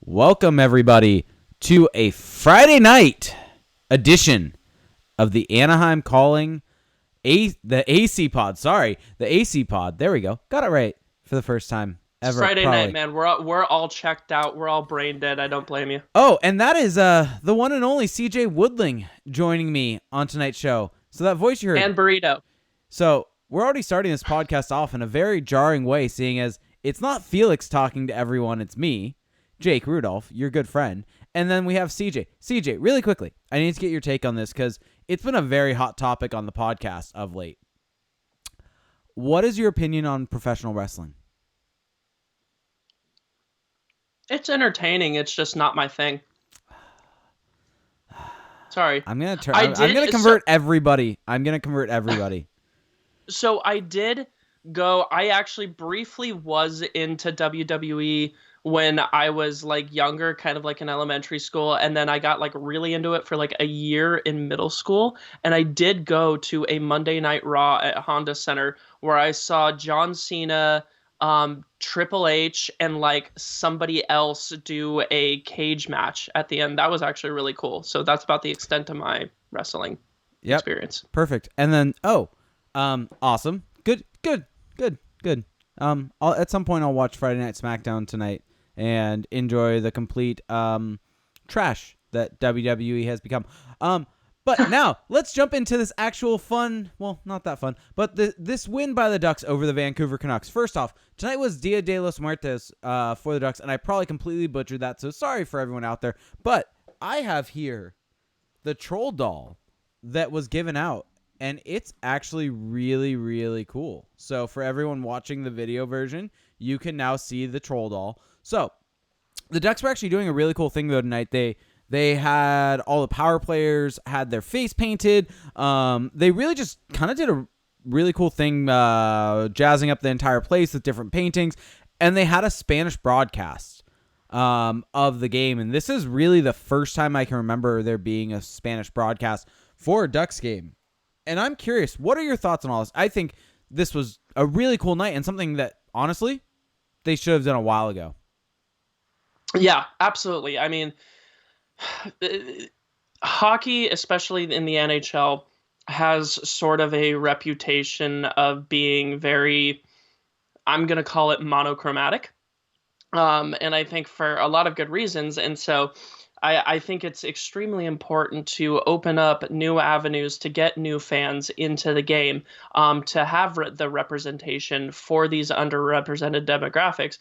Welcome, everybody, to a Friday night edition of the Anaheim Calling the AC Pod. Sorry, the AC Pod. There we go. Got it right for the first time ever. It's Friday probably. night, man. We're all checked out. We're all brain dead. I don't blame you. Oh, and that is the one and only CJ Woodling joining me on tonight's show. So that voice you heard. And burrito. So we're already starting this podcast off in a very jarring way, seeing as it's not Felix talking to everyone. It's me, Jake Rudolph, your good friend. And then we have CJ. CJ, really quickly, I need to get your take on this because it's been a very hot topic on the podcast of late. What is your opinion on professional wrestling? It's entertaining. It's just not my thing. Sorry. I'm gonna convert everybody. I'm gonna convert everybody. So I did go. I actually briefly was into WWE when I was like younger, kind of like in elementary school, and then I got like really into it for like a year in middle school. And I did go to a Monday Night Raw at Honda Center where I saw John Cena, Triple H, and like somebody else do a cage match at the end. That was actually really cool. So that's about the extent of my wrestling experience. Perfect. And then awesome. Good. At some point I'll watch Friday Night SmackDown tonight and enjoy the complete trash that WWE has become. But now let's jump into this actual fun. Well, not that fun, but this win by the Ducks over the Vancouver Canucks. First off, tonight was Dia de los Muertos for the Ducks, and I probably completely butchered that, so sorry for everyone out there. But I have here the troll doll that was given out, and it's actually really, really cool. So for everyone watching the video version, you can now see the troll doll. So the Ducks were actually doing a really cool thing though tonight. They had all the power players had their face painted. They really just kind of did a really cool thing, jazzing up the entire place with different paintings. And they had a Spanish broadcast of the game. And this is really the first time I can remember there being a Spanish broadcast for a Ducks game. And I'm curious, what are your thoughts on all this? I think this was a really cool night and something that, honestly, they should have done a while ago. Yeah, absolutely. I mean, hockey, especially in the NHL, has sort of a reputation of being very, I'm going to call it monochromatic. And I think for a lot of good reasons. And so I think it's extremely important to open up new avenues to get new fans into the game, to have the representation for these underrepresented demographics,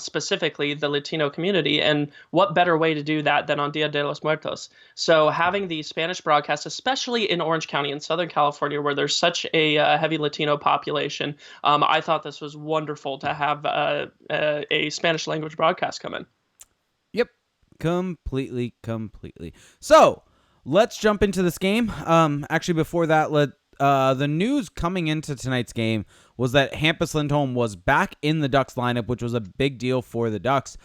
specifically the Latino community. And what better way to do that than on Dia de los Muertos? So having the Spanish broadcast, especially in Orange County in Southern California, where there's such a heavy Latino population, I thought this was wonderful to have a Spanish language broadcast come in. Yep. Completely. So let's jump into this game. Actually, before that, the news coming into tonight's game was that Hampus Lindholm was back in the Ducks lineup, which was a big deal for the Ducks.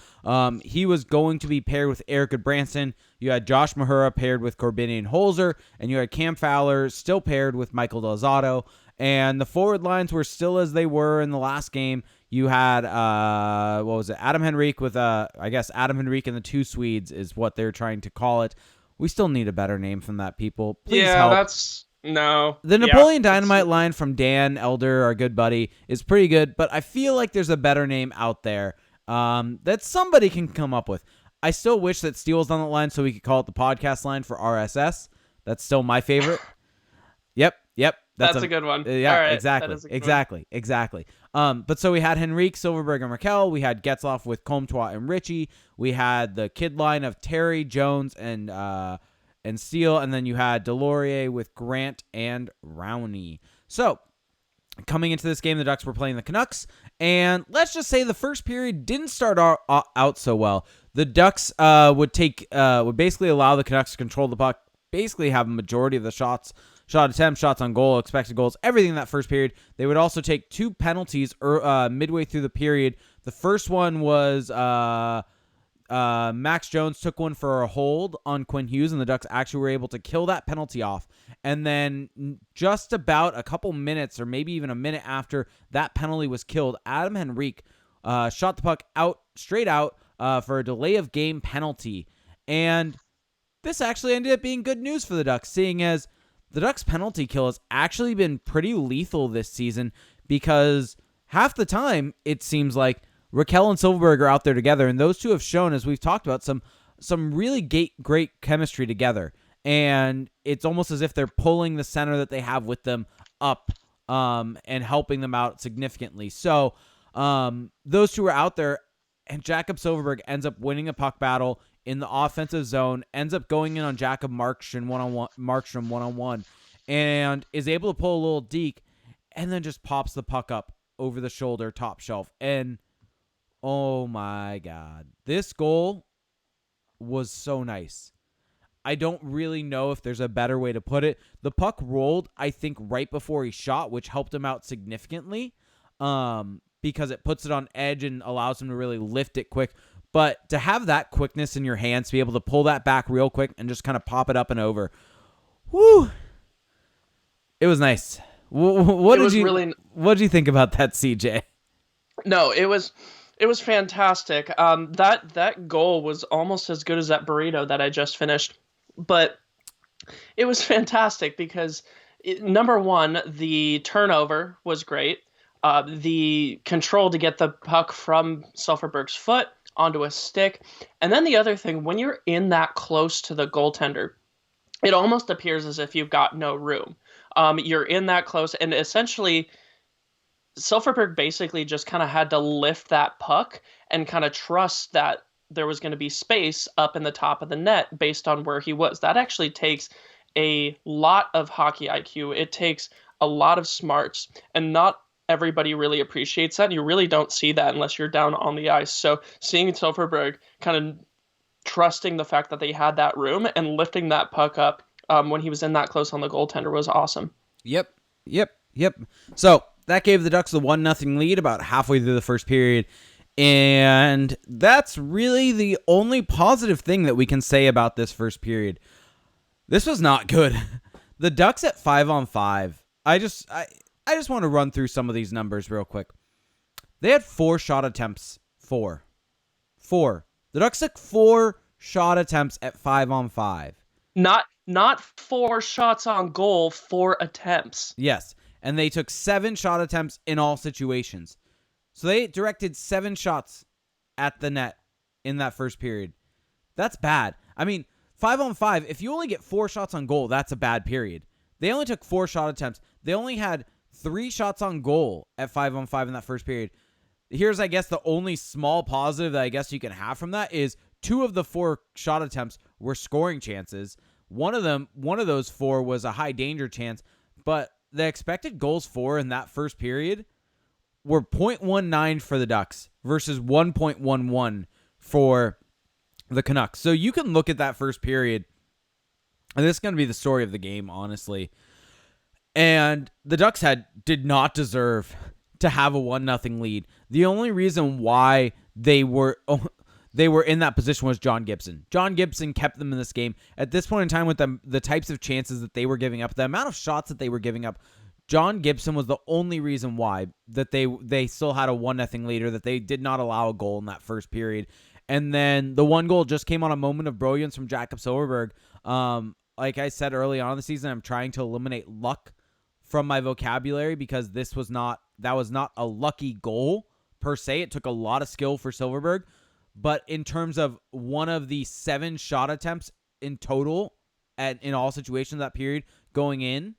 He was going to be paired with Eric Goodbranson. You had Josh Mahura paired with Corbinian Holzer, and you had Cam Fowler still paired with Michael Del Zotto. And the forward lines were still as they were in the last game. You had, Adam Henrique with, I guess Adam Henrique and the two Swedes is what they're trying to call it. We still need a better name from that, people. Please help. The Napoleon Dynamite line from Dan Elder, our good buddy, is pretty good, but I feel like there's a better name out there that somebody can come up with. I still wish that Steel was on the line so we could call it the podcast line for RSS. That's still my favorite. Yep. That's a good one. Yeah, right. Exactly. But so we had Henrique, Silfverberg, and Raquel. We had Getzlaf with Comtois and Richie. We had the kid line of Terry, Jones, and Steele. And then you had Delorier with Grant and Rowney. So coming into this game, the Ducks were playing the Canucks. And let's just say the first period didn't start out so well. The Ducks would basically allow the Canucks to control the puck, basically have a majority of the shot attempts, shots on goal, expected goals, everything in that first period. They would also take two penalties midway through the period. The first one was Max Jones took one for a hold on Quinn Hughes, and the Ducks actually were able to kill that penalty off. And then just about a couple minutes, or maybe even a minute after that penalty was killed, Adam Henrique shot the puck straight out, for a delay of game penalty. And this actually ended up being good news for the Ducks, seeing as the Ducks' penalty kill has actually been pretty lethal this season, because half the time it seems like Raquel and Silfverberg are out there together, and those two have shown, as we've talked about, some really great chemistry together. And it's almost as if they're pulling the center that they have with them up and helping them out significantly. So those two are out there, and Jakob Silfverberg ends up winning a puck battle in the offensive zone, ends up going in on Jakob Markstrom one-on-one, and is able to pull a little deke, and then just pops the puck up over the shoulder, top shelf. And oh my God, this goal was so nice. I don't really know if there's a better way to put it. The puck rolled, I think, right before he shot, which helped him out significantly because it puts it on edge and allows him to really lift it quick. But to have that quickness in your hands, to be able to pull that back real quick and just kind of pop it up and over, whoo! It was nice. What did you think about that, CJ? No, it was fantastic. That goal was almost as good as that burrito that I just finished, but it was fantastic because number one, the turnover was great. The control to get the puck from Silfverberg's foot onto a stick. And then the other thing, when you're in that close to the goaltender, it almost appears as if you've got no room. You're in that close, and essentially Silfverberg basically just kind of had to lift that puck and kind of trust that there was going to be space up in the top of the net based on where he was. That actually takes a lot of hockey IQ. It takes a lot of smarts, and not everybody really appreciates that. You really don't see that unless you're down on the ice. So seeing Silfverberg kind of trusting the fact that they had that room and lifting that puck up when he was in that close on the goaltender was awesome. Yep. So that gave the Ducks the 1-0 lead about halfway through the first period. And that's really the only positive thing that we can say about this first period. This was not good. The Ducks at 5-on-5. I just want to run through some of these numbers real quick. They had 4 shot attempts. 4. The Ducks took 4 shot attempts at 5-on-5. Not 4 shots on goal, 4 attempts. Yes, and they took 7 shot attempts in all situations. So they directed 7 shots at the net in that first period. That's bad. I mean, 5-on-5, if you only get 4 shots on goal, that's a bad period. They only took 4 shot attempts. They only had 3 shots on goal at 5-on-5 in that first period. Here's, I guess, the only small positive that I guess you can have from that is 2 of the 4 shot attempts were scoring chances. One of those 4 was a high danger chance, but the expected goals for in that first period were 0.19 for the Ducks versus 1.11 for the Canucks. So you can look at that first period, and this is going to be the story of the game, honestly. And the Ducks did not deserve to have a 1-0 lead. The only reason why they were in that position was John Gibson. John Gibson kept them in this game. At this point in time, with the types of chances that they were giving up, the amount of shots that they were giving up, John Gibson was the only reason why that they still had a 1-0 lead, or that they did not allow a goal in that first period. And then the one goal just came on a moment of brilliance from Jakob Silfverberg. Like I said early on in the season, I'm trying to eliminate luck from my vocabulary because that was not a lucky goal per se. It took a lot of skill for Silfverberg. But in terms of one of the 7 shot attempts in total in all situations that period going in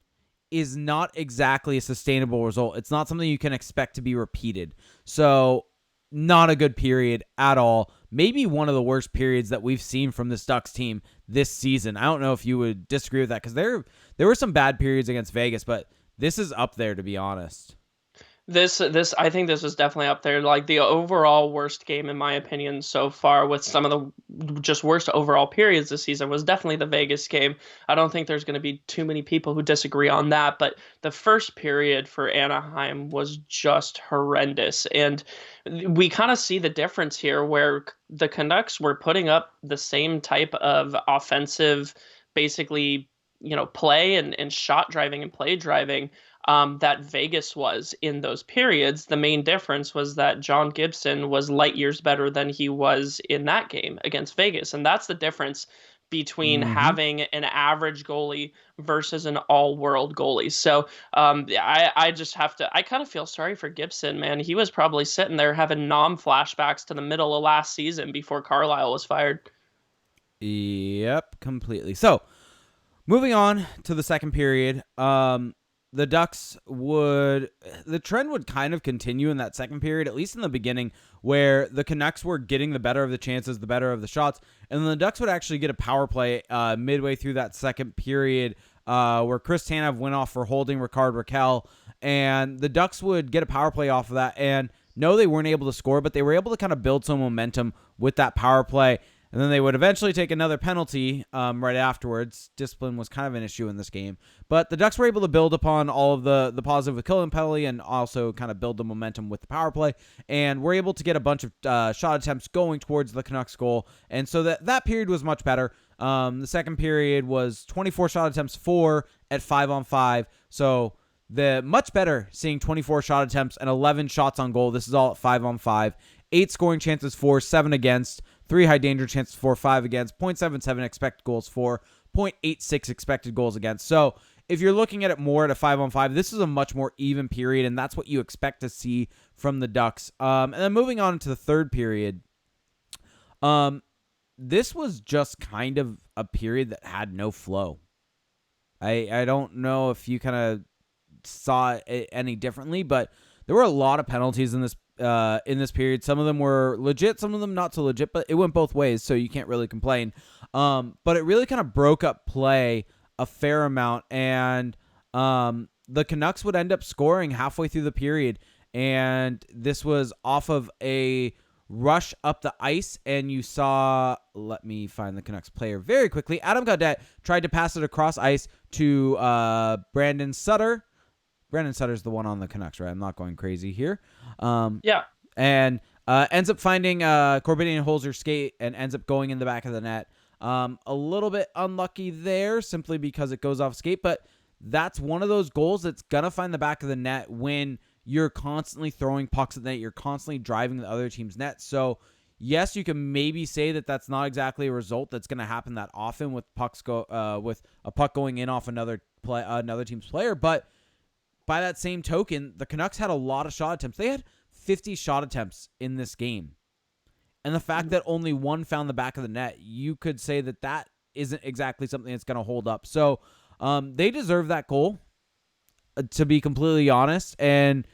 is not exactly a sustainable result. It's not something you can expect to be repeated. So not a good period at all. Maybe one of the worst periods that we've seen from this Ducks team this season. I don't know if you would disagree with that, because there were some bad periods against Vegas, but this is up there, to be honest. This I think this is definitely up there. Like the overall worst game in my opinion so far, with some of the just worst overall periods this season, was definitely the Vegas game. I don't think there's going to be too many people who disagree on that, but the first period for Anaheim was just horrendous. And we kind of see the difference here, where the Canucks were putting up the same type of offensive, basically, play and shot driving and play driving that Vegas was in those periods. The main difference was that John Gibson was light years better than he was in that game against Vegas. And that's the difference between Mm-hmm. having an average goalie versus an all-world goalie. So I just have to, I kind of feel sorry for Gibson, man. He was probably sitting there having flashbacks to the middle of last season before Carlisle was fired. Yep, completely. So, moving on to the second period, the trend would kind of continue in that second period, at least in the beginning, where the Canucks were getting the better of the chances, the better of the shots, and then the Ducks would actually get a power play midway through that second period, where Chris Tanev went off for holding Rickard Rakell, and the Ducks would get a power play off of that, and no, they weren't able to score, but they were able to kind of build some momentum with that power play. And then they would eventually take another penalty right afterwards. Discipline was kind of an issue in this game. But the Ducks were able to build upon all of the positive with killing penalty and also kind of build the momentum with the power play. And we're able to get a bunch of shot attempts going towards the Canucks goal. And so that period was much better. The second period was 24 shot attempts, 4 at 5-on-5. So the much better seeing 24 shot attempts and 11 shots on goal. This is all at 5-on-5. 8 scoring chances for, 7 against. 3 high danger chances for, 5 against, 0.77 expected goals for, 0.86 expected goals against. So if you're looking at it more at a 5-on-5, this is a much more even period, and that's what you expect to see from the Ducks. And then moving on to the third period, this was just kind of a period that had no flow. I don't know if you kind of saw it any differently, but there were a lot of penalties in this period. Some of them were legit, some of them not so legit, but it went both ways, so you can't really complain. But it really kind of broke up play a fair amount, and the Canucks would end up scoring halfway through the period, and this was off of a rush up the ice, and you saw, let me find the Canucks player very quickly. Adam Gaudette tried to pass it across ice to Brandon Sutter. Brandon Sutter's the one on the Canucks, right? I'm not going crazy here. Yeah. And ends up finding Corbinian Holzer skate and ends up going in the back of the net. A little bit unlucky there simply because it goes off skate, but that's one of those goals that's going to find the back of the net when you're constantly throwing pucks at the net. You're constantly driving the other team's net. So, yes, you can maybe say that that's not exactly a result that's going to happen that often with with a puck going in off another team's player, but by that same token, the Canucks had a lot of shot attempts. They had 50 shot attempts in this game. And the fact that only one found the back of the net, you could say that isn't exactly something that's going to hold up. So they deserve that goal, to be completely honest. And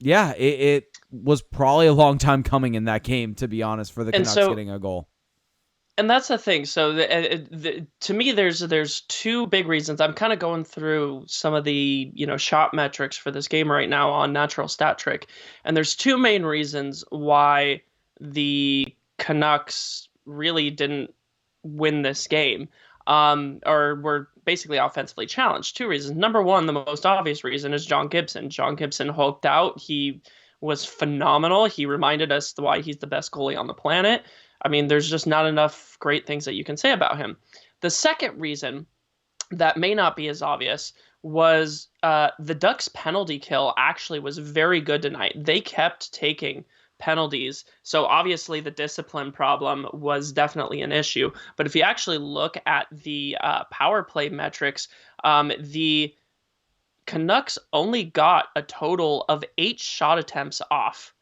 it was probably a long time coming in that game, to be honest, for the Canucks getting a goal. And that's the thing. So to me, there's two big reasons. I'm kind of going through some of the shot metrics for this game right now on Natural Stat Trick, and there's two main reasons why the Canucks really didn't win this game, or were basically offensively challenged. Two reasons. Number one, the most obvious reason is John Gibson. John Gibson hulked out. He was phenomenal. He reminded us why he's the best goalie on the planet. I mean, there's just not enough great things that you can say about him. The second reason that may not be as obvious was the Ducks' penalty kill actually was very good tonight. They kept taking penalties. So obviously the discipline problem was definitely an issue. But if you actually look at the power play metrics, the Canucks only got a total of 8 shot attempts off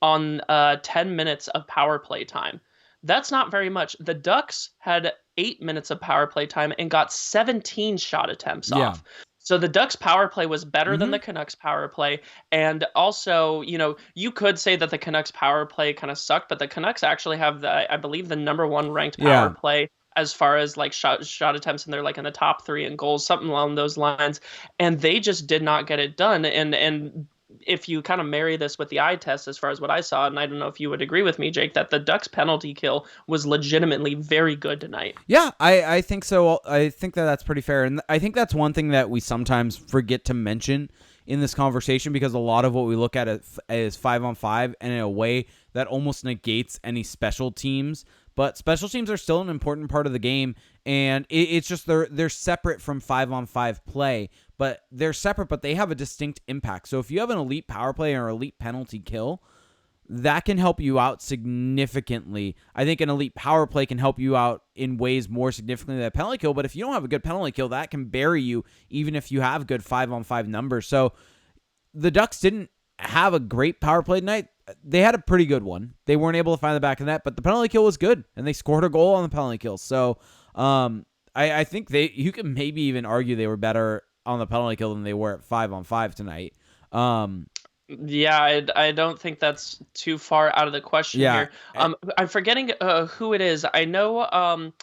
on 10 minutes of power play time. That's not very much. The Ducks had 8 minutes of power play time and got 17 shot attempts off. So the Ducks power play was better than the Canucks power play. And also, you could say that the Canucks power play kind of sucked, but the Canucks actually have I believe the number 1 ranked power play as far as like shot attempts, and they're like in the top 3 in goals, something along those lines. And they just did not get it done. And if you kind of marry this with the eye test, as far as what I saw, and I don't know if you would agree with me, Jake, that the Ducks penalty kill was legitimately very good tonight. Yeah, I think so. I think that's pretty fair. And I think that's one thing that we sometimes forget to mention in this conversation, because a lot of what we look at is 5-on-5, and in a way that almost negates any special teams. but special teams are still an important part of the game, and it's just they're separate from 5-on-5 play, but they're separate, but they have a distinct impact. So if you have an elite power play or elite penalty kill, that can help you out significantly. I think an elite power play can help you out in ways more significantly than a penalty kill, but if you don't have a good penalty kill, that can bury you even if you have good 5-on-5 numbers. So the Ducks didn't have a great power play tonight. They had a pretty good one. They weren't able to find the back of the net, but the penalty kill was good, and they scored a goal on the penalty kill. So I think you can maybe even argue they were better on the penalty kill than they were at 5-on-5 tonight. Yeah, I don't think that's too far out of the question here. I'm forgetting who it is. I know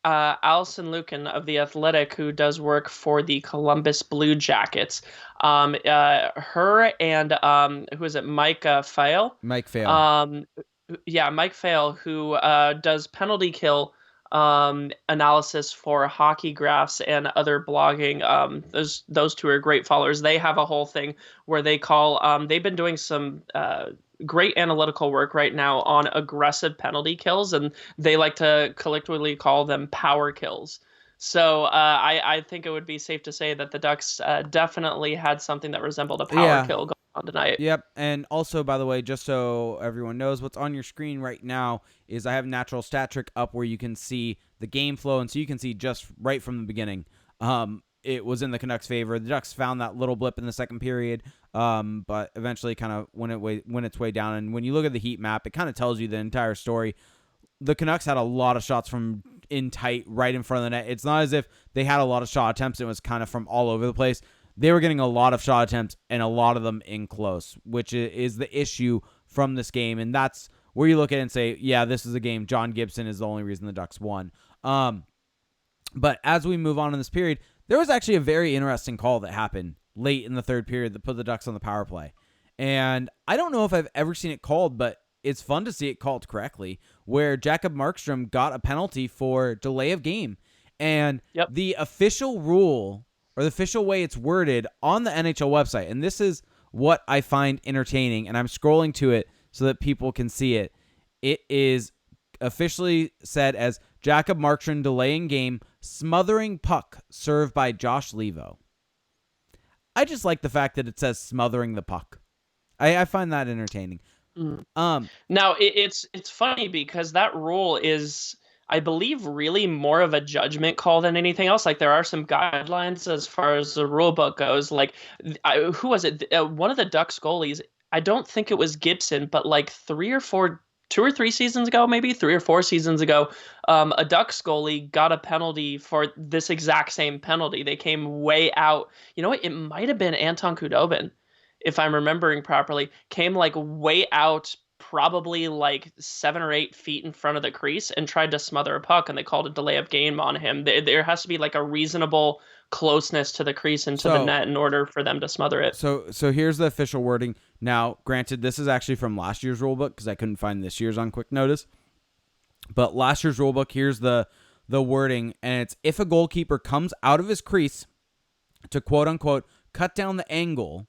Allison Lucan of The Athletic, who does work for the Columbus Blue Jackets. Her and who is it? Mike Fail? Mike Fail. Yeah, Mike Fail, who does penalty kill analysis for Hockey Graphs and other blogging. Those two are great followers. They have a whole thing where they call they've been doing some great analytical work right now on aggressive penalty kills, and they like to collectively call them power kills. So I think it would be safe to say that the Ducks definitely had something that resembled a power kill going on tonight. Yep. And also, by the way, just so everyone knows, what's on your screen right now is I have Natural Stat Trick up where you can see the game flow. And so you can see just right from the beginning, it was in the Canucks' favor. The Ducks found that little blip in the second period, but eventually kind of went its way down. And when you look at the heat map, it kind of tells you the entire story. The Canucks had a lot of shots from in tight right in front of the net. It's not as if they had a lot of shot attempts. It was kind of from all over the place. They were getting a lot of shot attempts and a lot of them in close, which is the issue from this game. And that's where you look at it and say, yeah, this is a game. John Gibson is the only reason the Ducks won. But as we move on in this period, there was actually a very interesting call that happened late in the third period that put the Ducks on the power play. And I don't know if I've ever seen it called, but it's fun to see it called correctly, where Jakob Markstrom got a penalty for delay of game. And the official rule, or the official way it's worded on the NHL website, and this is what I find entertaining, and I'm scrolling to it so that people can see it. It is officially said as Jakob Markstrom delaying game, smothering puck served by Josh Levo. I just like the fact that it says smothering the puck. I find that entertaining. Now it's funny because that rule is, I believe, really more of a judgment call than anything else. Like, there are some guidelines as far as the rule book goes. Like, who was it? One of the Ducks goalies, I don't think it was Gibson, but like 2 or 3 seasons ago, maybe 3 or 4 seasons ago, a Ducks goalie got a penalty for this exact same penalty. They came way out. You know what? It might have been Anton Khudobin, if I'm remembering properly, came like way out, probably like 7 or 8 feet in front of the crease, and tried to smother a puck, and they called a delay of game on him. There has to be like a reasonable closeness to the crease and to the net in order for them to smother it. So here's the official wording. Now, granted, this is actually from last year's rulebook because I couldn't find this year's on quick notice. But last year's rulebook, here's the wording, and it's if a goalkeeper comes out of his crease to quote unquote cut down the angle,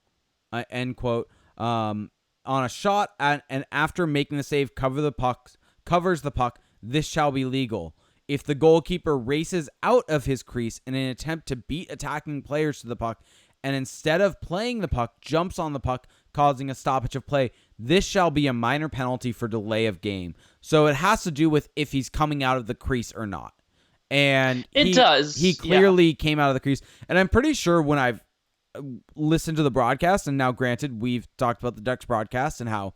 end quote, on a shot and after making the save covers the puck, this shall be legal. If the goalkeeper races out of his crease in an attempt to beat attacking players to the puck, and instead of playing the puck, jumps on the puck, causing a stoppage of play, this shall be a minor penalty for delay of game. So it has to do with if he's coming out of the crease or not. And he clearly came out of the crease. And I'm pretty sure when I've listened to the broadcast, and now granted, we've talked about the Ducks broadcast and how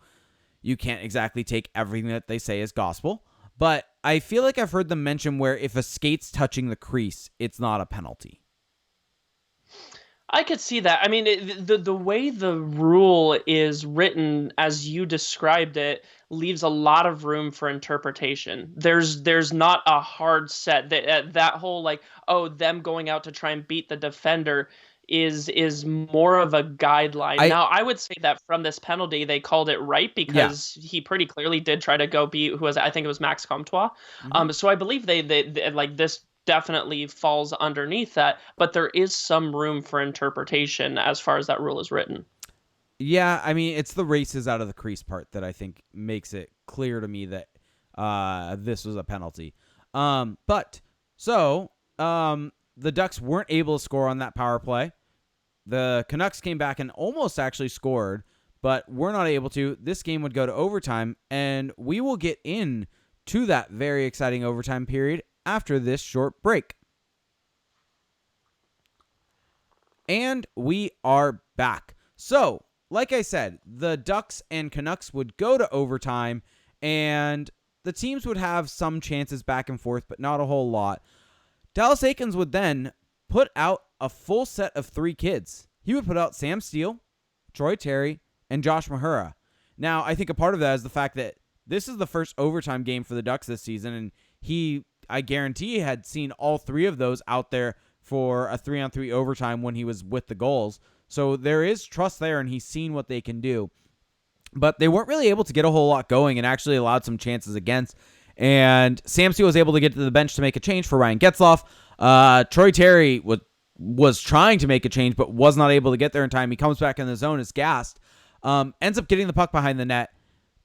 you can't exactly take everything that they say as gospel, but I feel like I've heard them mention where if a skate's touching the crease, it's not a penalty. I could see that. I mean, the way the rule is written, as you described it, leaves a lot of room for interpretation. There's not a hard set. That whole like, oh, them going out to try and beat the defender is more of a guideline. Now, I would say that from this penalty, they called it right because he pretty clearly did try to go beat I think it was Max Comtois. Mm-hmm. So I believe they like this definitely falls underneath that, but there is some room for interpretation as far as that rule is written. Yeah, I mean, it's the races out of the crease part that I think makes it clear to me that this was a penalty. The Ducks weren't able to score on that power play. The Canucks came back and almost actually scored, but we're not able to. This game would go to overtime, and we will get in to that very exciting overtime period after this short break. And we are back. So, like I said, the Ducks and Canucks would go to overtime, and the teams would have some chances back and forth, but not a whole lot. Dallas Eakins would then put out a full set of 3 kids. He would put out Sam Steele, Troy Terry, and Josh Mahura. Now, I think a part of that is the fact that this is the first overtime game for the Ducks this season, and I guarantee, had seen all 3 of those out there for a 3-on-3 overtime when he was with the goals. So there is trust there, and he's seen what they can do. But they weren't really able to get a whole lot going and actually allowed some chances against. And Sam Steele was able to get to the bench to make a change for Ryan Getzlaf. Troy Terry was trying to make a change but was not able to get there in time. He comes back in the zone, is gassed, ends up getting the puck behind the net,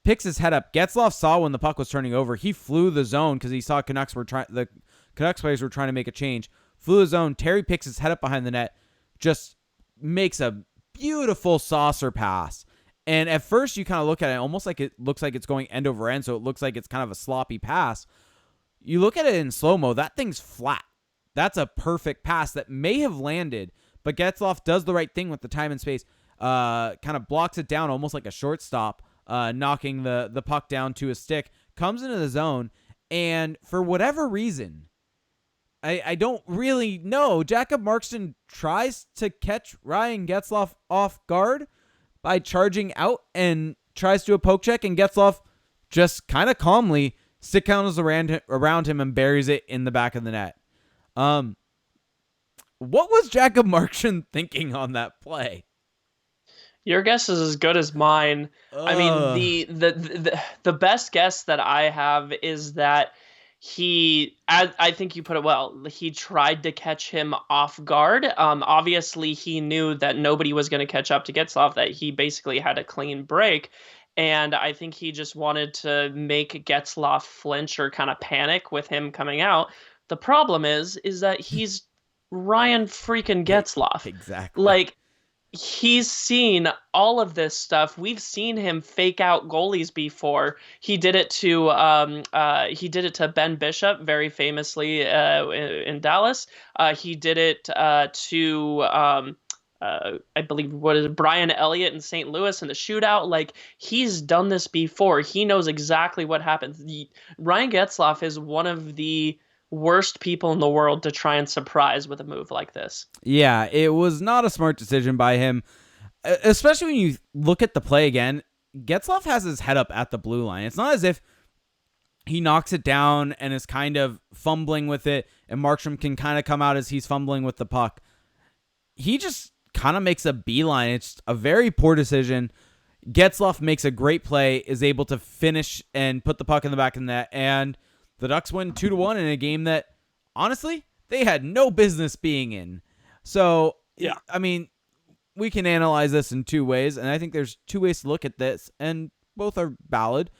picks his head up. Getzlaf saw when the puck was turning over. He flew the zone because he saw the Canucks players were trying to make a change. Flew the zone. Terry picks his head up behind the net, just makes a beautiful saucer pass. And at first, you kind of look at it almost like it looks like it's going end over end, so it looks like it's kind of a sloppy pass. You look at it in slow-mo, that thing's flat. That's a perfect pass that may have landed, but Getzlaf does the right thing with the time and space, kind of blocks it down almost like a shortstop, knocking the puck down to his stick, comes into the zone, and for whatever reason, I don't really know, Jakob Markstrom tries to catch Ryan Getzlaf off guard by charging out and tries to do a poke check, and Getzlaf just kind of calmly stick counters around him and buries it in the back of the net. What was Jakob Markstrom thinking on that play? Your guess is as good as mine. I mean, the best guess that I have is that I think you put it well. He tried to catch him off guard. Obviously, he knew that nobody was going to catch up to Getzlaf, that he basically had a clean break. And I think he just wanted to make Getzlaf flinch or kind of panic with him coming out. The problem is that he's Ryan freaking Getzlaf. Exactly. Like, he's seen all of this stuff. We've seen him fake out goalies before. He did it to Ben Bishop very famously in Dallas. He did it to I believe Brian Elliott in St. Louis in the shootout. Like, he's done this before. He knows exactly what happens. Ryan Getzlaf is one of the worst people in the world to try and surprise with a move like this. Yeah, it was not a smart decision by him, especially when you look at the play again. Getzlaf has his head up at the blue line. It's not as if he knocks it down and is kind of fumbling with it, and Markstrom can kind of come out as he's fumbling with the puck. He just kind of makes a beeline. It's a very poor decision. Getzlaf makes a great play, is able to finish and put the puck in the back of the net, and the Ducks win 2-1 in a game that, honestly, they had no business being in. So, yeah, I mean, we can analyze this in 2 ways, and I think there's 2 ways to look at this, and both are valid.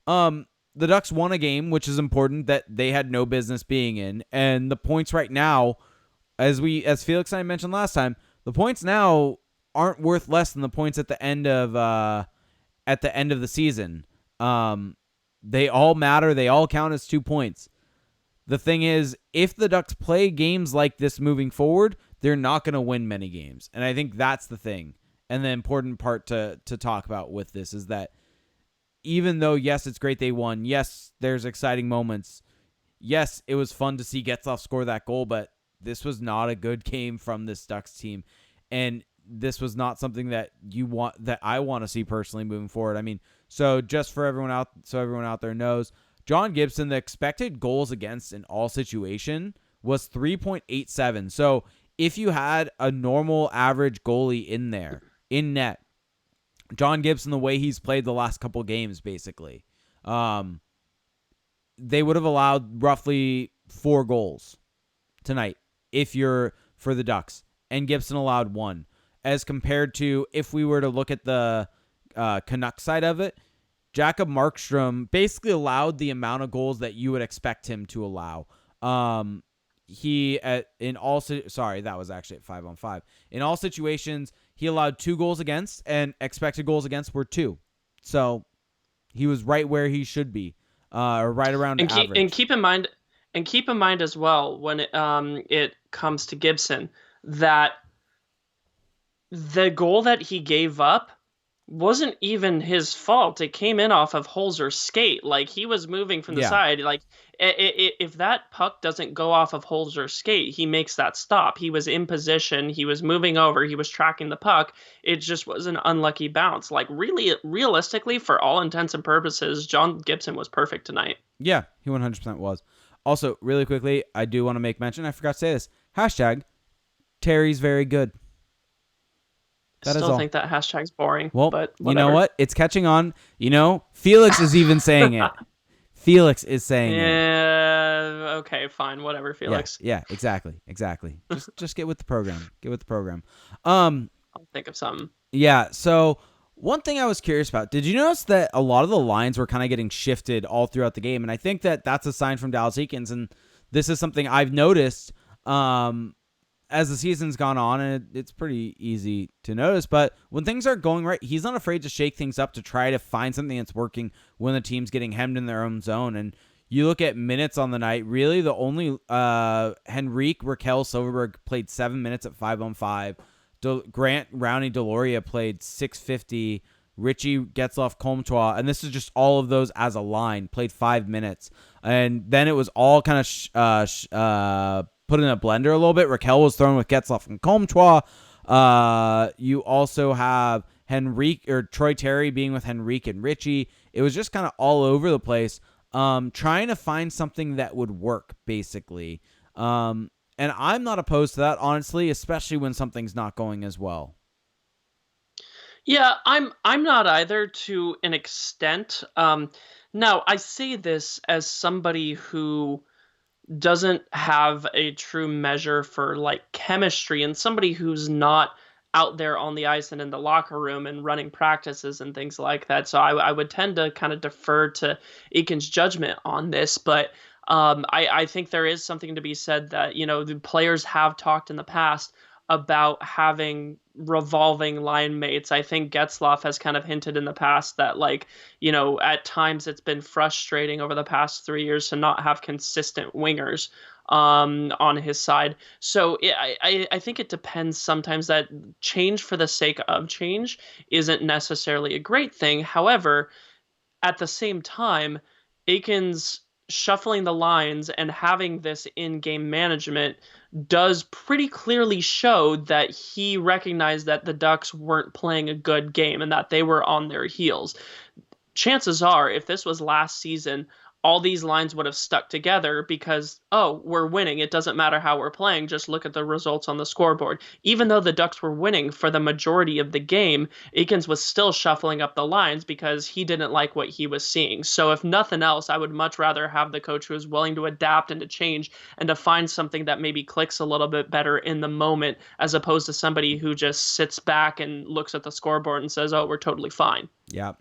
The Ducks won a game, which is important, that they had no business being in, and the points right now, as Felix and I mentioned last time, the points now aren't worth less than the points at the end of the season. They all matter. They all count as 2 points. The thing is, if the Ducks play games like this moving forward, they're not going to win many games. And I think that's the thing. And the important part to talk about with this is that even though, yes, it's great they won. Yes, there's exciting moments. Yes, it was fun to see Getzlaf score that goal, but this was not a good game from this Ducks team. And this was not something that I want to see personally moving forward. I mean, so just for everyone out there knows, John Gibson, the expected goals against in all situation was 3.87. So if you had a normal average goalie in there, in net, John Gibson, the way he's played the last couple games, basically, they would have allowed roughly 4 goals tonight if you're for the Ducks, and Gibson allowed 1. As compared to if we were to look at the Canucks side of it, Jakob Markstrom basically allowed the amount of goals that you would expect him to allow. That was actually at 5-on-5. In all situations, he allowed 2 goals against, and expected goals against were 2. So he was right where he should be, or right around average. And keep in mind as well when it comes to Gibson that the goal that he gave up wasn't even his fault. It came in off of Holzer's skate. Like, he was moving from the side. Like, if that puck doesn't go off of Holzer's skate, he makes that stop. He was in position. He was moving over. He was tracking the puck. It just was an unlucky bounce. Like, really, realistically, for all intents and purposes, John Gibson was perfect tonight. Yeah, he 100% was. Also, really quickly, I do want to make mention. I forgot to say this. Hashtag Terry's very good. I still think that hashtag's boring. Well, but you know what? It's catching on. Felix is even saying it. Felix is saying it. Yeah. Okay. Fine. Whatever, Felix. Yeah. Exactly. Just get with the program. I'll think of something. Yeah. So one thing I was curious about. Did you notice that a lot of the lines were kind of getting shifted all throughout the game? And I think that that's a sign from Dallas Eakins. And this is something I've noticed. As the season's gone on, and it's pretty easy to notice, but when things aren't going right, he's not afraid to shake things up to try to find something that's working when the team's getting hemmed in their own zone. And you look at minutes on the night, really the only Henrique, Raquel, Silfverberg played 7 minutes at 5-on-5. Grant, Rowney, Deloria played 650. Richie, Getzlaf, Comtois, and this is just all of those as a line, played 5 minutes. And then it was all kind of put in a blender a little bit. Raquel was thrown with Getzlaf and Comtois. You also have Henrique or Troy Terry being with Henrique and Richie. It was just kind of all over the place, trying to find something that would work, basically. And I'm not opposed to that, honestly, especially when something's not going as well. Yeah, I'm not either, to an extent. Now, I say this as somebody who doesn't have a true measure for like chemistry, and somebody who's not out there on the ice and in the locker room and running practices and things like that. So I would tend to kind of defer to Eakins' judgment on this, but I think there is something to be said that, the players have talked in the past about having revolving line mates. I think Getzlaf has kind of hinted in the past that, at times it's been frustrating over the past 3 years to not have consistent wingers on his side. So I think it depends sometimes. That change for the sake of change isn't necessarily a great thing. However, at the same time, Eakins shuffling the lines and having this in-game management does pretty clearly show that he recognized that the Ducks weren't playing a good game and that they were on their heels. Chances are, if this was last season, all these lines would have stuck together because, we're winning. It doesn't matter how we're playing. Just look at the results on the scoreboard. Even though the Ducks were winning for the majority of the game, Eakins was still shuffling up the lines because he didn't like what he was seeing. So if nothing else, I would much rather have the coach who is willing to adapt and to change and to find something that maybe clicks a little bit better in the moment, as opposed to somebody who just sits back and looks at the scoreboard and says, we're totally fine. Yeah.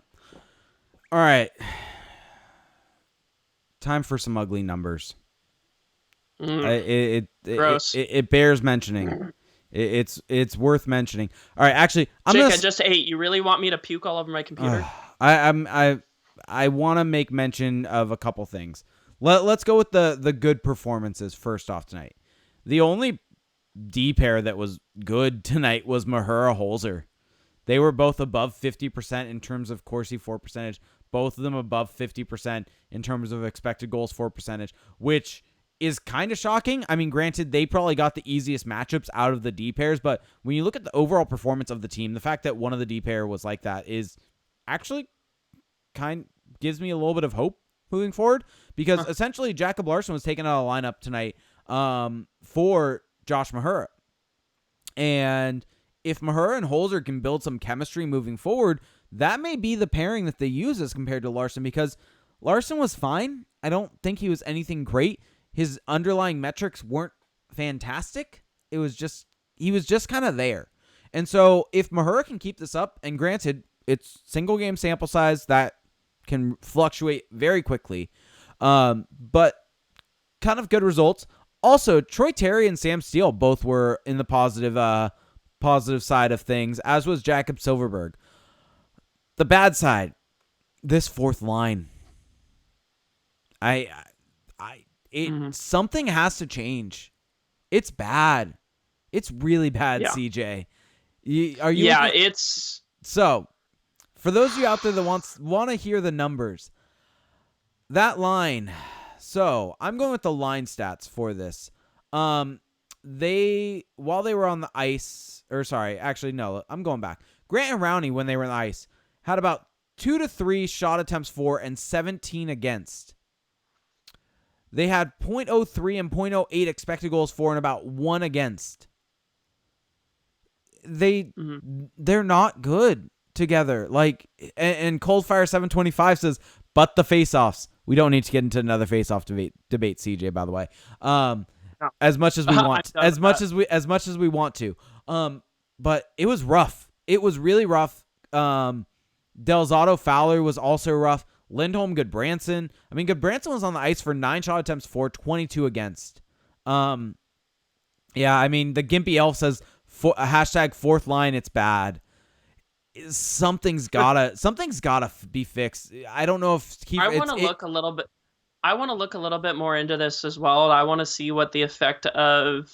All right. Time for some ugly numbers. Gross. It bears mentioning. It's worth mentioning. All right, actually, Jake, I just ate. You really want me to puke all over my computer? I want to make mention of a couple things. Let's go with the good performances first off tonight. The only D pair that was good tonight was Mahura Holzer. They were both above 50% in terms of Corsi for percentage. Both of them above 50% in terms of expected goals for percentage, which is kind of shocking. I mean, granted, they probably got the easiest matchups out of the D pairs, but when you look at the overall performance of the team, the fact that one of the D pair was like that is actually gives me a little bit of hope moving forward, because essentially Jakob Larson was taken out of the lineup tonight for Josh Mahura. And if Mahura and Holzer can build some chemistry moving forward, that may be the pairing that they use as compared to Larson, because Larson was fine. I don't think he was anything great. His underlying metrics weren't fantastic. He was just kind of there. And so if Mahura can keep this up, and granted, it's single game sample size, that can fluctuate very quickly. But kind of good results. Also, Troy Terry and Sam Steele both were in the positive side of things, as was Jakob Silfverberg. The bad side, this fourth line. Something has to change. It's bad. It's really bad, Yeah. CJ. It's so. For those of you out there that want to hear the numbers, that line. So I'm going with the line stats for this. While they were on the ice, or sorry, actually no, I'm going back. Grant and Rowney, when they were on the ice, had about 2 to 3 shot attempts for and 17 against. They had .03 and .08 expected goals for and about 1 against. They're not good together. Like, and Coldfire 725 says, but the face-offs. We don't need to get into another face-off debate, CJ, by the way. no. As much as we want, as much as we want to. But it was rough. It was really rough. Delzato Fowler was also rough. Lindholm Goodbranson. I mean, Goodbranson was on the ice for 9 shot attempts for 22 against. Yeah, I mean, the Gimpy Elf says hashtag fourth line. It's bad. Something's gotta be fixed. I don't know if I want to look a little bit. I want to look a little bit more into this as well. I want to see what the effect of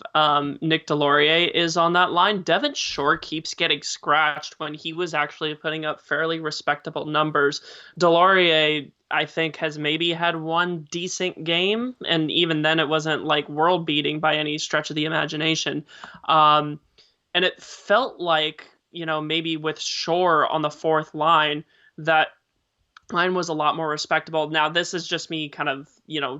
Nick Delorier is on that line. Devon Shore keeps getting scratched when he was actually putting up fairly respectable numbers. Delorier, I think, has maybe had one decent game, and even then it wasn't like world-beating by any stretch of the imagination. And it felt like, maybe with Shore on the fourth line, that line was a lot more respectable. Now, this is just me kind of,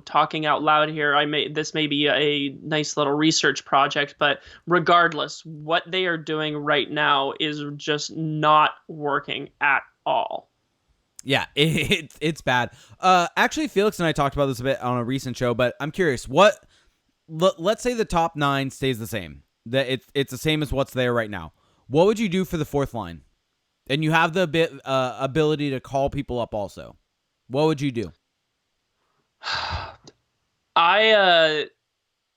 talking out loud here. This may be a nice little research project, but regardless, what they are doing right now is just not working at all. Yeah, it's bad. Actually, Felix and I talked about this a bit on a recent show, but I'm curious. Let's say the top 9 stays the same. That it's the same as what's there right now. What would you do for the fourth line? And you have the ability to call people up also. What would you do? I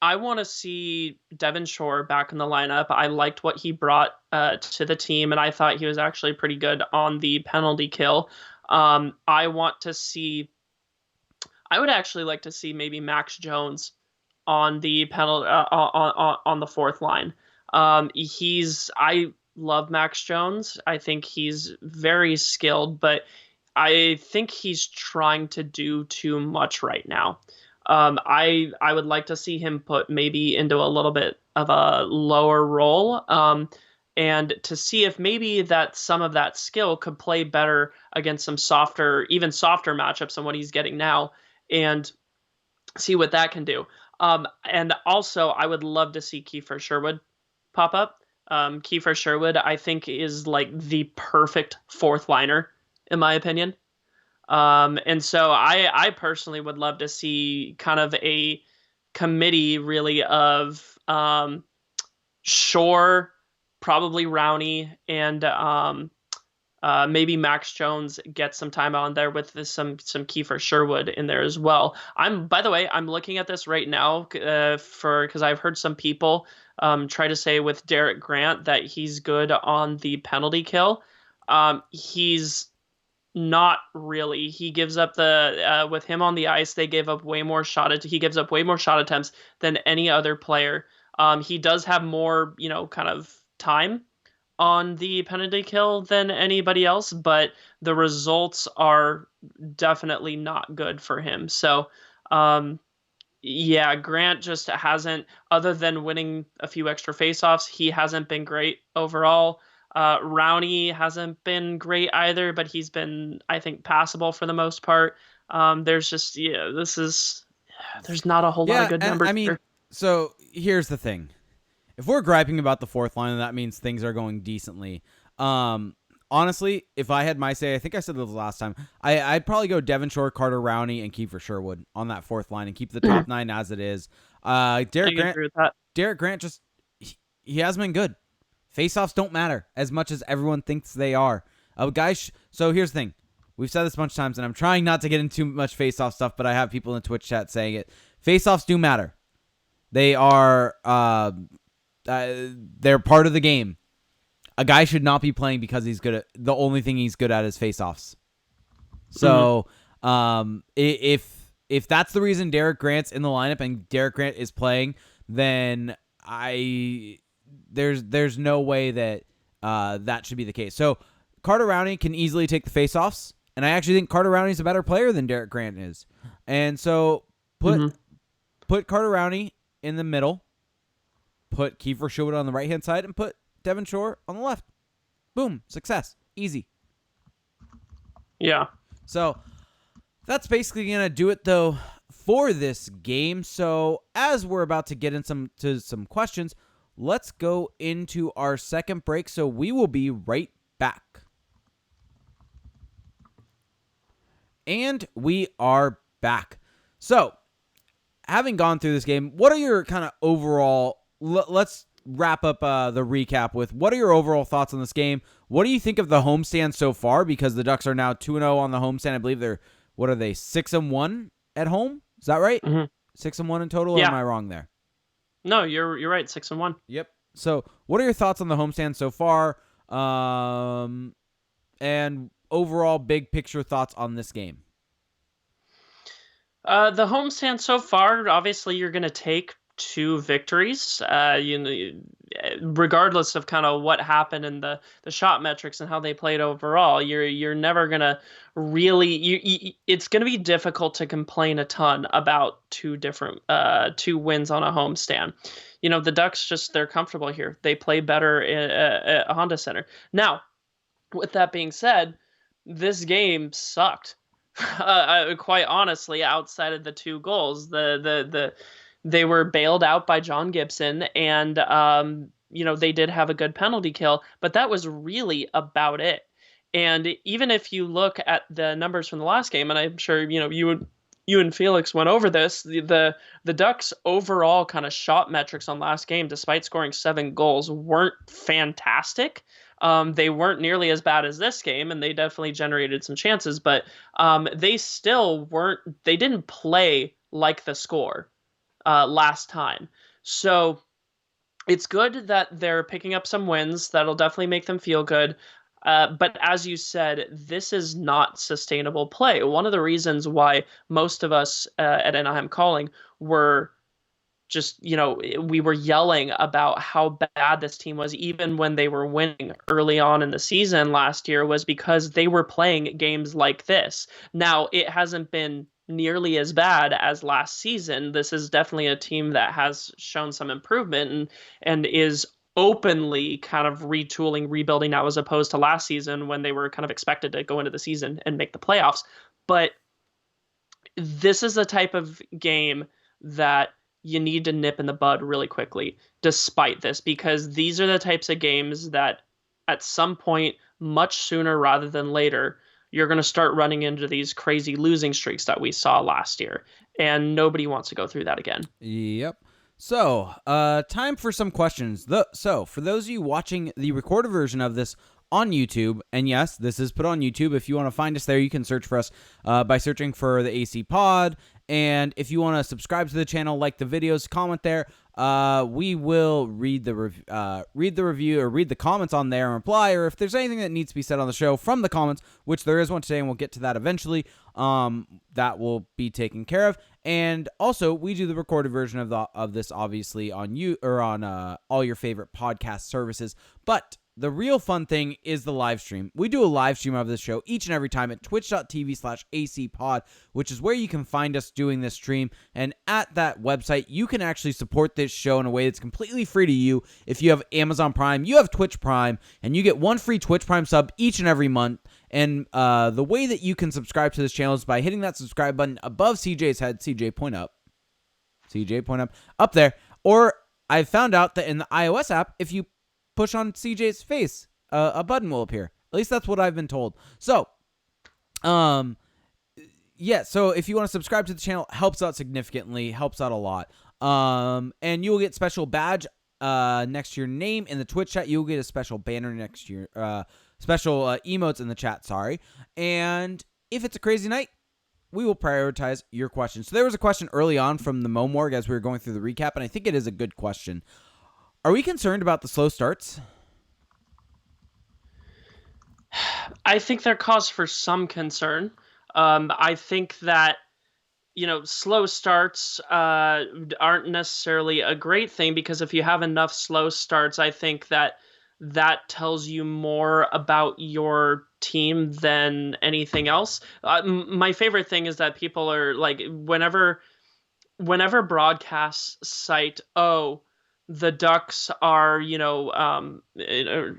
want to see Devon Shore back in the lineup. I liked what he brought to the team, and I thought he was actually pretty good on the penalty kill. I would actually like to see maybe Max Jones on the on the fourth line. I love Max Jones. I think he's very skilled, but I think he's trying to do too much right now. I would like to see him put maybe into a little bit of a lower role, and to see if maybe that some of that skill could play better against some even softer matchups than what he's getting now, and see what that can do. And also, I would love to see Kiefer Sherwood pop up. Kiefer Sherwood, I think, is like the perfect fourth liner, in my opinion. And so I personally would love to see kind of a committee, really, of Shore, probably Rowney, and maybe Max Jones get some time on there with some Kiefer Sherwood in there as well. By the way, I'm looking at this right now because I've heard some people try to say with Derek Grant that he's good on the penalty kill. He's not really. He gives up with him on the ice, they give up way more he gives up way more shot attempts than any other player. He does have more, kind of time on the penalty kill than anybody else, but the results are definitely not good for him. So, yeah, Grant just hasn't, other than winning a few extra faceoffs, he hasn't been great overall. Rowney hasn't been great either, but he's been, I think, passable for the most part. There's not a whole lot of good numbers. I mean, here. So here's the thing. If we're griping about the fourth line, that means things are going decently. Honestly, if I had my say, I think I said this last time, I'd probably go Devon Shore, Carter Rowney, and Kiefer Sherwood on that fourth line and keep the top 9 as it is. Derek Grant just he hasn't been good. Faceoffs don't matter as much as everyone thinks they are. Guys, so here's the thing. we've said this a bunch of times, and I'm trying not to get into too much face-off stuff, but I have people in the Twitch chat saying it. Face-offs do matter. They are they're part of the game. A guy should not be playing because he's good at the only thing he's good at is face-offs. So if that's the reason Derek Grant's in the lineup and Derek Grant is playing, then there's no way that that should be the case. So Carter Rowney can easily take the face-offs, and I actually think Carter Rowney's a better player than Derek Grant is. And so put Carter Rowney in the middle, put Kiefer Sherwood on the right-hand side, and put Devin Shore on the left. Boom. Success. Easy. Yeah. So that's basically going to do it, though, for this game. So as we're about to get into some questions, let's go into our second break. So we will be right back. And we are back. So having gone through this game, what are your kind of overall... Let's wrap up the recap with what are your overall thoughts on this game? What do you think of the homestand so far? Because the Ducks are now 2-0 on the homestand. I believe they're, 6-1 at home? Is that right? 6-1 in total, or am I wrong there? No, you're right, 6-1. Yep. So what are your thoughts on the homestand so far? And overall big picture thoughts on this game? The homestand so far, obviously you're going to take 2 victories, regardless of kind of what happened in the shot metrics and how they played overall. You're never gonna really it's gonna be difficult to complain a ton about 2 wins on a homestand. The Ducks they're comfortable here. They play better at Honda Center. Now, with that being said, this game sucked. Quite honestly, outside of the 2 goals, they were bailed out by John Gibson, and they did have a good penalty kill, but that was really about it. And even if you look at the numbers from the last game, and I'm sure you and Felix went over this, the Ducks' overall kind of shot metrics on last game, despite scoring 7 goals, weren't fantastic. They weren't nearly as bad as this game, and they definitely generated some chances, but they still weren't. They didn't play like the score last time. So it's good that they're picking up some wins. That'll definitely make them feel good. But as you said, this is not sustainable play. One of the reasons why most of us at Anaheim Calling were just, we were yelling about how bad this team was, even when they were winning early on in the season last year, was because they were playing games like this. Now, it hasn't been nearly as bad as last season. This is definitely a team that has shown some improvement and is openly kind of retooling, rebuilding now, as opposed to last season when they were kind of expected to go into the season and make the playoffs. But this is the type of game that you need to nip in the bud really quickly, despite this, because these are the types of games that at some point, much sooner rather than later, you're going to start running into these crazy losing streaks that we saw last year. And nobody wants to go through that again. Yep. So, time for some questions. So, for those of you watching the recorded version of this on YouTube, and yes, this is put on YouTube. If you want to find us there, you can search for us by searching for the AC Pod. And if you want to subscribe to the channel, like the videos, comment there, we will read the review or read the comments on there and reply. Or if there's anything that needs to be said on the show from the comments, which there is one today, and we'll get to that eventually, that will be taken care of. And also, we do the recorded version of this, obviously, on all your favorite podcast services. But the real fun thing is the live stream. We do a live stream of this show each and every time at twitch.tv/acpod, which is where you can find us doing this stream. And at that website, you can actually support this show in a way that's completely free to you. If you have Amazon Prime, you have Twitch Prime, and you get 1 free Twitch Prime sub each and every month. And the way that you can subscribe to this channel is by hitting that subscribe button above CJ's head. CJ, point up. CJ, point up there. Or I found out that in the iOS app, if you push on CJ's face, a button will appear. At least that's what I've been told. So, yeah, so if you want to subscribe to the channel, helps out significantly, helps out a lot. And you will get special badge next to your name in the Twitch chat. You'll get a special banner next to your emotes in the chat. Sorry. And if it's a crazy night, we will prioritize your questions. So there was a question early on from the Momorg as we were going through the recap, and I think it is a good question. Are we concerned about the slow starts? I think they're cause for some concern. I think that, slow starts aren't necessarily a great thing, because if you have enough slow starts, I think that tells you more about your team than anything else. My favorite thing is that people are like, whenever broadcasts cite, the Ducks are,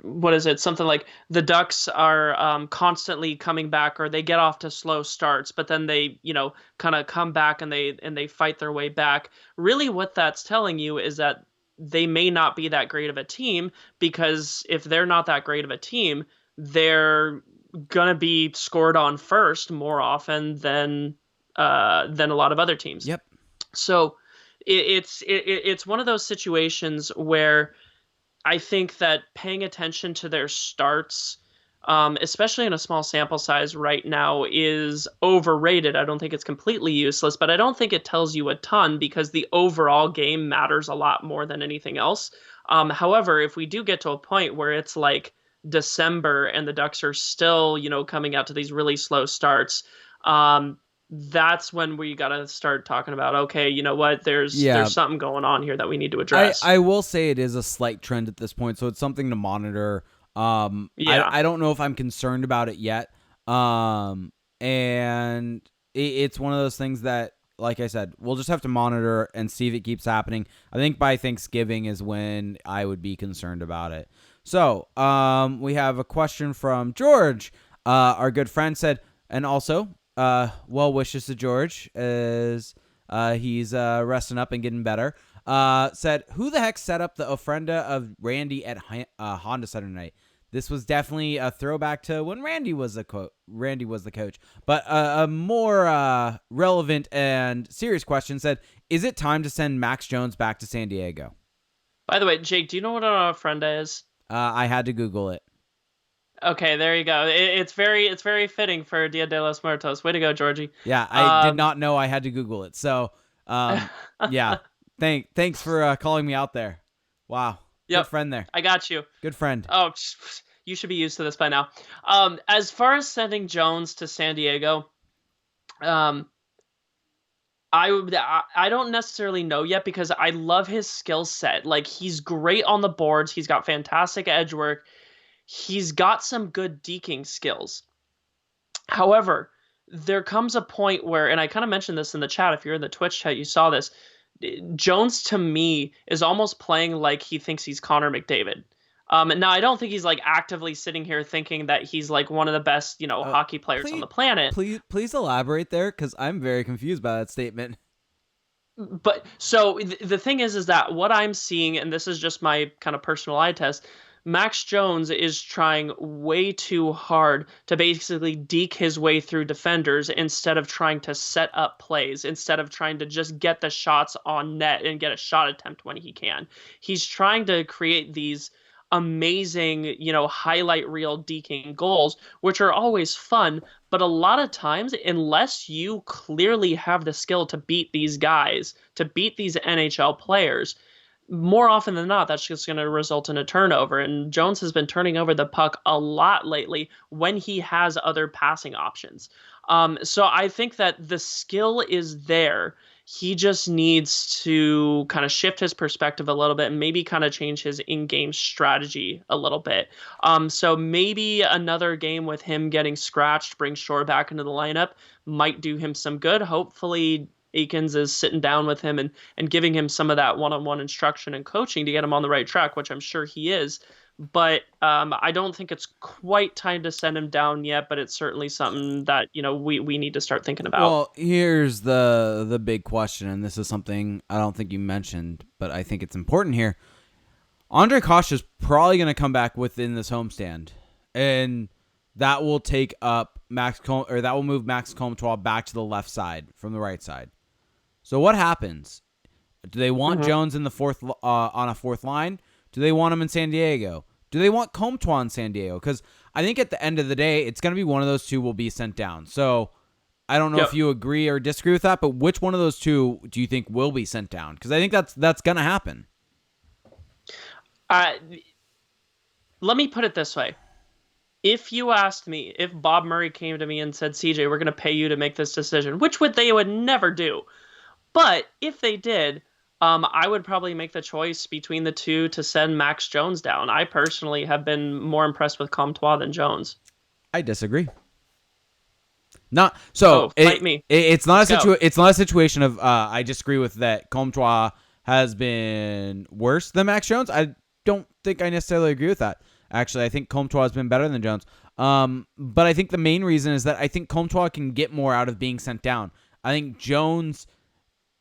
what is it? Something like the Ducks are constantly coming back, or they get off to slow starts, but then they, kind of come back and they fight their way back. Really, what that's telling you is that they may not be that great of a team, because if they're not that great of a team, they're gonna be scored on first more often than a lot of other teams. Yep. So it's one of those situations where I think that paying attention to their starts, especially in a small sample size right now, is overrated. I don't think it's completely useless, but I don't think it tells you a ton, because the overall game matters a lot more than anything else. However, if we do get to a point where it's like December and the Ducks are still, coming out to these really slow starts, that's when we got to start talking about, okay, you know what, there's something going on here that we need to address. I will say it is a slight trend at this point, so it's something to monitor. I don't know if I'm concerned about it yet. And it's one of those things that, like I said, we'll just have to monitor and see if it keeps happening. I think by Thanksgiving is when I would be concerned about it. So, we have a question from George. Our good friend said, and also, well wishes to George as he's resting up and getting better. Said, who the heck set up the ofrenda of Randy at Honda Center tonight? This was definitely a throwback to when Randy was the coach. But a more relevant and serious question said, is it time to send Max Jones back to San Diego? By the way, Jake, do you know what an ofrenda is? I had to Google it. Okay, there you go. It's very fitting for Dia de los Muertos. Way to go, Georgie. Yeah, I did not know I had to Google it. So, yeah, thanks for calling me out there. Wow. Yep. Good friend there. I got you. Good friend. Oh, you should be used to this by now. As far as sending Jones to San Diego, I don't necessarily know yet, because I love his skill set. Like, he's great on the boards. He's got fantastic edge work. He's got some good deking skills. However, there comes a point where, and I kind of mentioned this in the chat, if you're in the Twitch chat, you saw this, Jones, to me, is almost playing like he thinks he's Connor McDavid. Now, I don't think he's like actively sitting here thinking that he's like one of the best, hockey players on the planet. Please elaborate there, because I'm very confused by that statement. But so the thing is that what I'm seeing, and this is just my kind of personal eye test, Max Jones is trying way too hard to basically deke his way through defenders, instead of trying to set up plays, instead of trying to just get the shots on net and get a shot attempt when he can. He's trying to create these amazing, highlight reel deking goals, which are always fun. But a lot of times, unless you clearly have the skill to beat these guys, to beat these NHL players, more often than not, that's just going to result in a turnover. And Jones has been turning over the puck a lot lately when he has other passing options. So I think that the skill is there. He just needs to kind of shift his perspective a little bit and maybe kind of change his in-game strategy a little bit. So maybe another game with him getting scratched, bring Shore back into the lineup, might do him some good. Hopefully Eakins is sitting down with him and giving him some of that one-on-one instruction and coaching to get him on the right track, which I'm sure he is. But I don't think it's quite time to send him down yet, but it's certainly something that, we need to start thinking about. Well, here's the big question, and this is something I don't think you mentioned, but I think it's important here. Andre Kosh is probably going to come back within this homestand, and that will take up that will move Max Comtois back to the left side from the right side. So what happens? Do they want Jones in the on a fourth line? Do they want him in San Diego? Do they want Comtois in San Diego? Because I think at the end of the day, it's going to be one of those two will be sent down. So I don't know Yep. if you agree or disagree with that, but which one of those two do you think will be sent down? Because I think that's going to happen. Let me put it this way. If you asked me, if Bob Murray came to me and said, CJ, we're going to pay you to make this decision, which they would never do. But if they did, I would probably make the choice between the two to send Max Jones down. I personally have been more impressed with Comtois than Jones. I disagree. Not so. Fight me. It's not It's not a situation of I disagree with that. Comtois has been worse than Max Jones. I don't think I necessarily agree with that. Actually, I think Comtois has been better than Jones. But I think the main reason is that I think Comtois can get more out of being sent down. I think Jones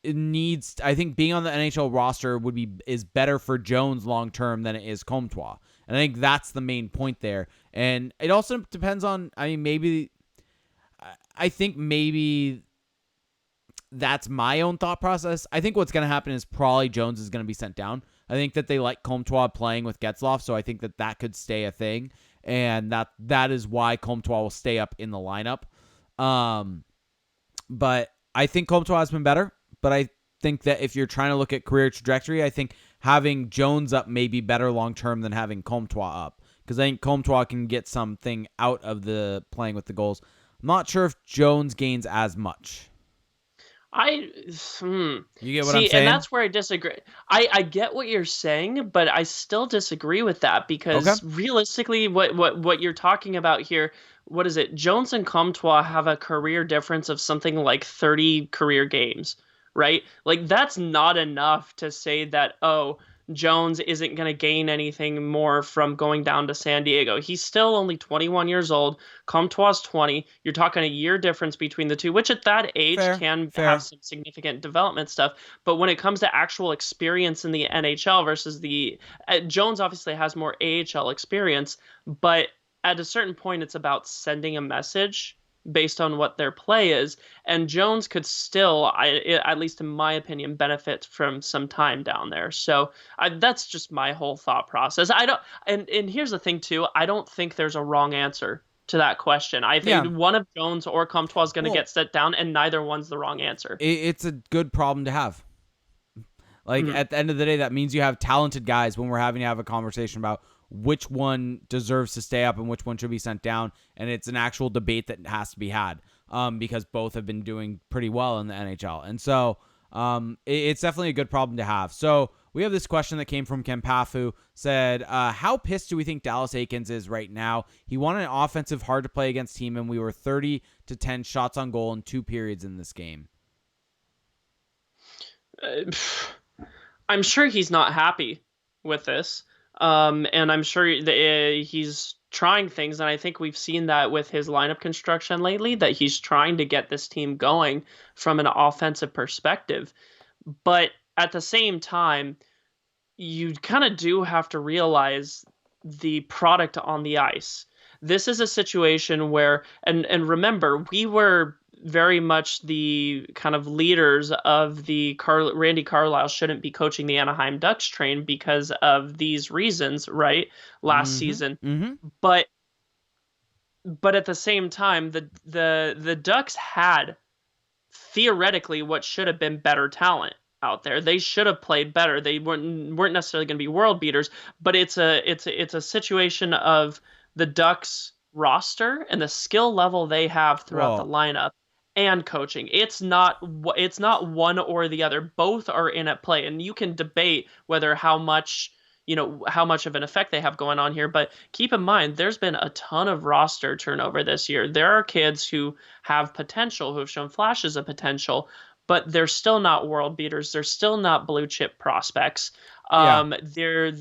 needs. I think being on the NHL roster is better for Jones long term than it is Comtois, and I think that's the main point there. And it also depends on. I mean, maybe. I think maybe that's my own thought process. I think what's going to happen is probably Jones is going to be sent down. I think that they like Comtois playing with Getzlaf, so I think that could stay a thing, and that is why Comtois will stay up in the lineup. But I think Comtois has been better, but I think that if you're trying to look at career trajectory, I think having Jones up may be better long-term than having Comtois up, because I think Comtois can get something out of the playing with the goals. I'm not sure if Jones gains as much. You get what I'm saying? And that's where I disagree. I get what you're saying, but I still disagree with that because realistically, what you're talking about here, what is it? Jones and Comtois have a career difference of something like 30 career games, right? Like that's not enough to say that, oh, Jones isn't going to gain anything more from going down to San Diego. He's still only 21 years old. Comtois 20. You're talking a year difference between the two, which at that age can have some significant development stuff. But when it comes to actual experience in the NHL versus Jones obviously has more AHL experience, but at a certain point, it's about sending a message based on what their play is. And Jones could still, at least in my opinion, benefit from some time down there. So that's just my whole thought process. And here's the thing too, I don't think there's a wrong answer to that question. I think one of Jones or Comtois is going to get set down, and neither one's the wrong answer. It's a good problem to have. Like at the end of the day, that means you have talented guys when we're having to have a conversation about which one deserves to stay up and which one should be sent down. And it's an actual debate that has to be had because both have been doing pretty well in the NHL. And so it's definitely a good problem to have. So we have this question that came from Kempafu, said, how pissed do we think Dallas Eakins is right now? He won an offensive hard-to-play against team, and we were 30-10 shots on goal in 2 periods in this game. I'm sure he's not happy with this. And I'm sure he's trying things, and I think we've seen that with his lineup construction lately, that he's trying to get this team going from an offensive perspective. But at the same time, you kind of do have to realize the product on the ice. This is a situation where, and remember, we were very much the kind of leaders of the Randy Carlyle shouldn't be coaching the Anaheim Ducks train because of these reasons, right? Last season. But at the same time, the Ducks had theoretically what should have been better talent out there. They should have played better. They weren't necessarily going to be world beaters, but it's a situation of the Ducks roster and the skill level they have throughout the lineup and coaching. It's not one or the other. Both are in at play, and you can debate whether how much of an effect they have going on here. But keep in mind, there's been a ton of roster turnover this year. There are kids who have potential, who have shown flashes of potential, but they're still not world beaters. They're still not blue chip prospects. Their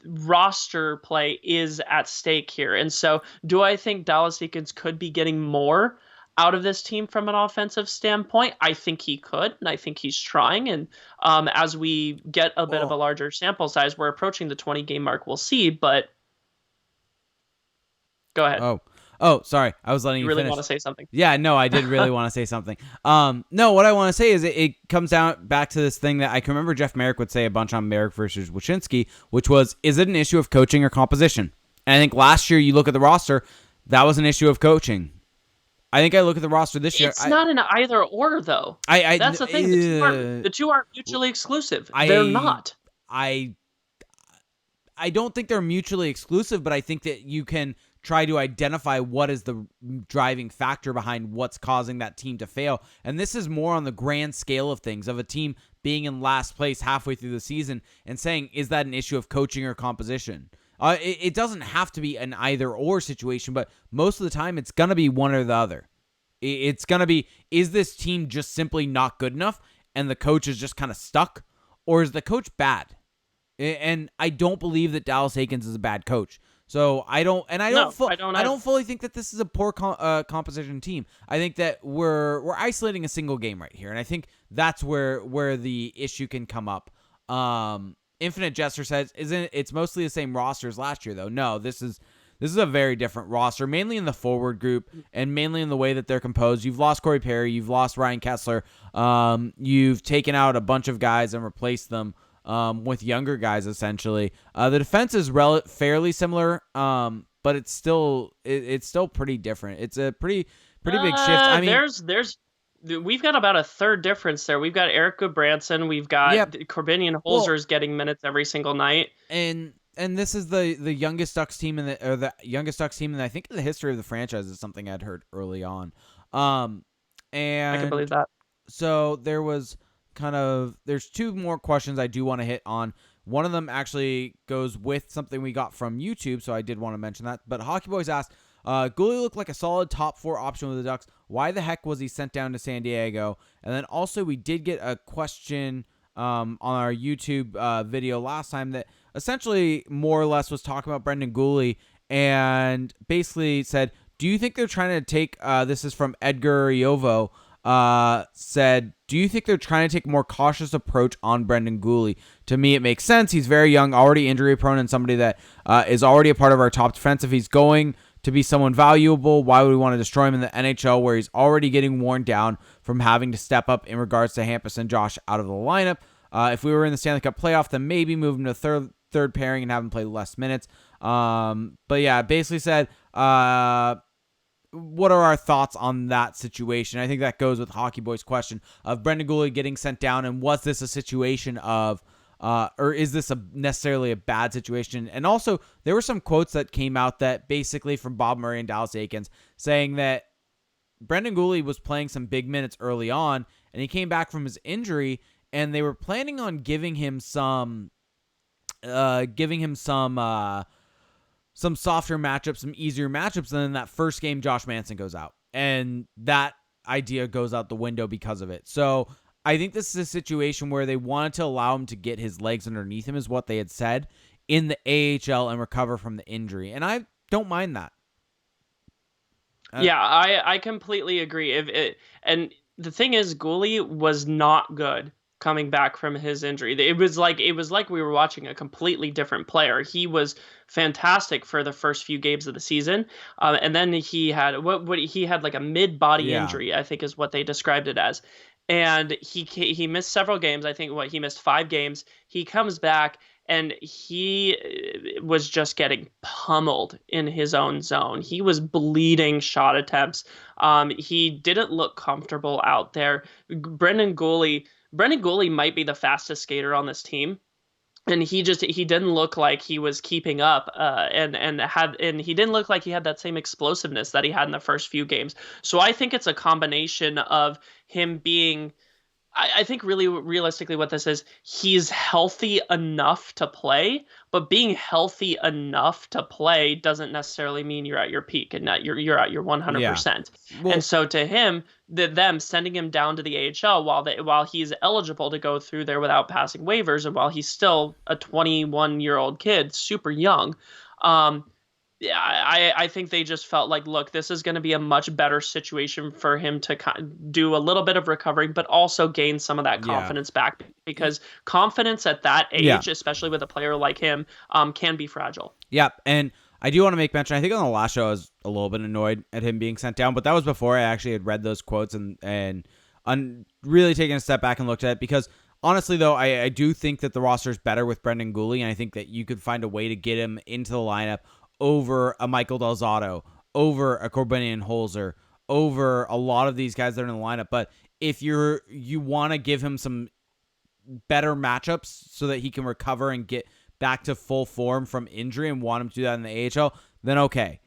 roster play is at stake here. And so do I think Dallas Eakins could be getting more out of this team from an offensive standpoint? I think he could, and I think he's trying. And as we get a bit of a larger sample size, we're approaching the 20-game mark. We'll see, but go ahead. Oh, sorry. I was letting you really finish. Want to say something? Yeah, no, I did really want to say something. No, what I want to say is it comes down back to this thing that I can remember Jeff Merrick would say a bunch on Merrick versus Wyshynski, which was, is it an issue of coaching or composition? And I think last year you look at the roster, that was an issue of coaching. I think I look at the roster this year. It's not an either or though. That's the thing. The two aren't mutually exclusive. They're not. I don't think they're mutually exclusive, but I think that you can try to identify what is the driving factor behind what's causing that team to fail. And this is more on the grand scale of things, of a team being in last place halfway through the season and saying, is that an issue of coaching or composition? It doesn't have to be an either or situation, but most of the time it's going to be one or the other. It's going to be, is this team just simply not good enough and the coach is just kind of stuck? Or is the coach bad? And I don't believe that Dallas Eakins is a bad coach. So I don't fully think that this is a poor composition team. I think that we're isolating a single game right here, and I think that's where the issue can come up. Infinite Jester says, it's mostly the same roster as last year though? No, this is a very different roster, mainly in the forward group and mainly in the way that they're composed. You've lost Corey Perry, you've lost Ryan Kessler, you've taken out a bunch of guys and replaced them with younger guys, essentially. The defense is fairly similar, but it's still pretty different. It's a pretty big shift. I mean, we've got about a third difference there. We've got Eric Goodbranson, we've got Corbinian Holzer's getting minutes every single night, and this is the youngest Ducks team the youngest Ducks team in I think in the history of the franchise, is something I'd heard early on. And I can believe that. So there's two more questions I do want to hit on. One of them actually goes with something we got from YouTube, so I did want to mention that. But Hockey Boys asked, Gouli looked like a solid top 4 option with the Ducks. Why the heck was he sent down to San Diego? And then also we did get a question on our YouTube video last time that essentially more or less was talking about Brendan Gouli and basically said, do you think they're trying to take, this is from Edgar Iovo, said, do you think they're trying to take a more cautious approach on Brendan Gouli? To me, it makes sense. He's very young, already injury prone, and somebody that is already a part of our top defense. If he's going to be someone valuable, why would we want to destroy him in the NHL where he's already getting worn down from having to step up in regards to Hampus and Josh out of the lineup? If we were in the Stanley Cup playoff, then maybe move him to third pairing and have him play less minutes. But yeah, basically said, what are our thoughts on that situation? I think that goes with Hockey Boy's question of Brendan Gouli getting sent down, and was this a situation of, or is this necessarily a bad situation? And also, there were some quotes that came out that basically from Bob Murray and Dallas Eakins saying that Brendan Gouli was playing some big minutes early on, and he came back from his injury, and they were planning on giving him some softer matchups, some easier matchups, and then that first game, Josh Manson goes out. And that idea goes out the window because of it. So I think this is a situation where they wanted to allow him to get his legs underneath him, is what they had said, in the AHL and recover from the injury. And I don't mind that. Yeah, I completely agree. And the thing is, Gouli was not good coming back from his injury. It was like we were watching a completely different player. He was fantastic for the first few games of the season, and then he had he had like a mid-body injury, I think is what they described it as, and he missed several games. I think he missed 5 games. He comes back and he was just getting pummeled in his own zone. He was bleeding shot attempts. He didn't look comfortable out there. Brendan Gouli might be the fastest skater on this team, and he didn't look like he was keeping up, and he didn't look like he had that same explosiveness that he had in the first few games. So I think it's a combination of him being, I think really realistically what this is, he's healthy enough to play, but being healthy enough to play doesn't necessarily mean you're at your peak and that you're at your 100%. Yeah. Well, and so to him, them sending him down to the AHL while he's eligible to go through there without passing waivers, and while he's still a 21-year-old kid, super young, I think they just felt like, look, this is going to be a much better situation for him to do a little bit of recovering, but also gain some of that confidence back, because confidence at that age, especially with a player like him, can be fragile. Yeah, and I do want to make mention, I think on the last show I was a little bit annoyed at him being sent down, but that was before I actually had read those quotes and really taken a step back and looked at it, because honestly, though, I do think that the roster is better with Brendan Gouli, and I think that you could find a way to get him into the lineup over a Michael Del Zotto, over a Corbinian Holzer, over a lot of these guys that are in the lineup. But if you want to give him some better matchups so that he can recover and get back to full form from injury and want him to do that in the AHL, then okay.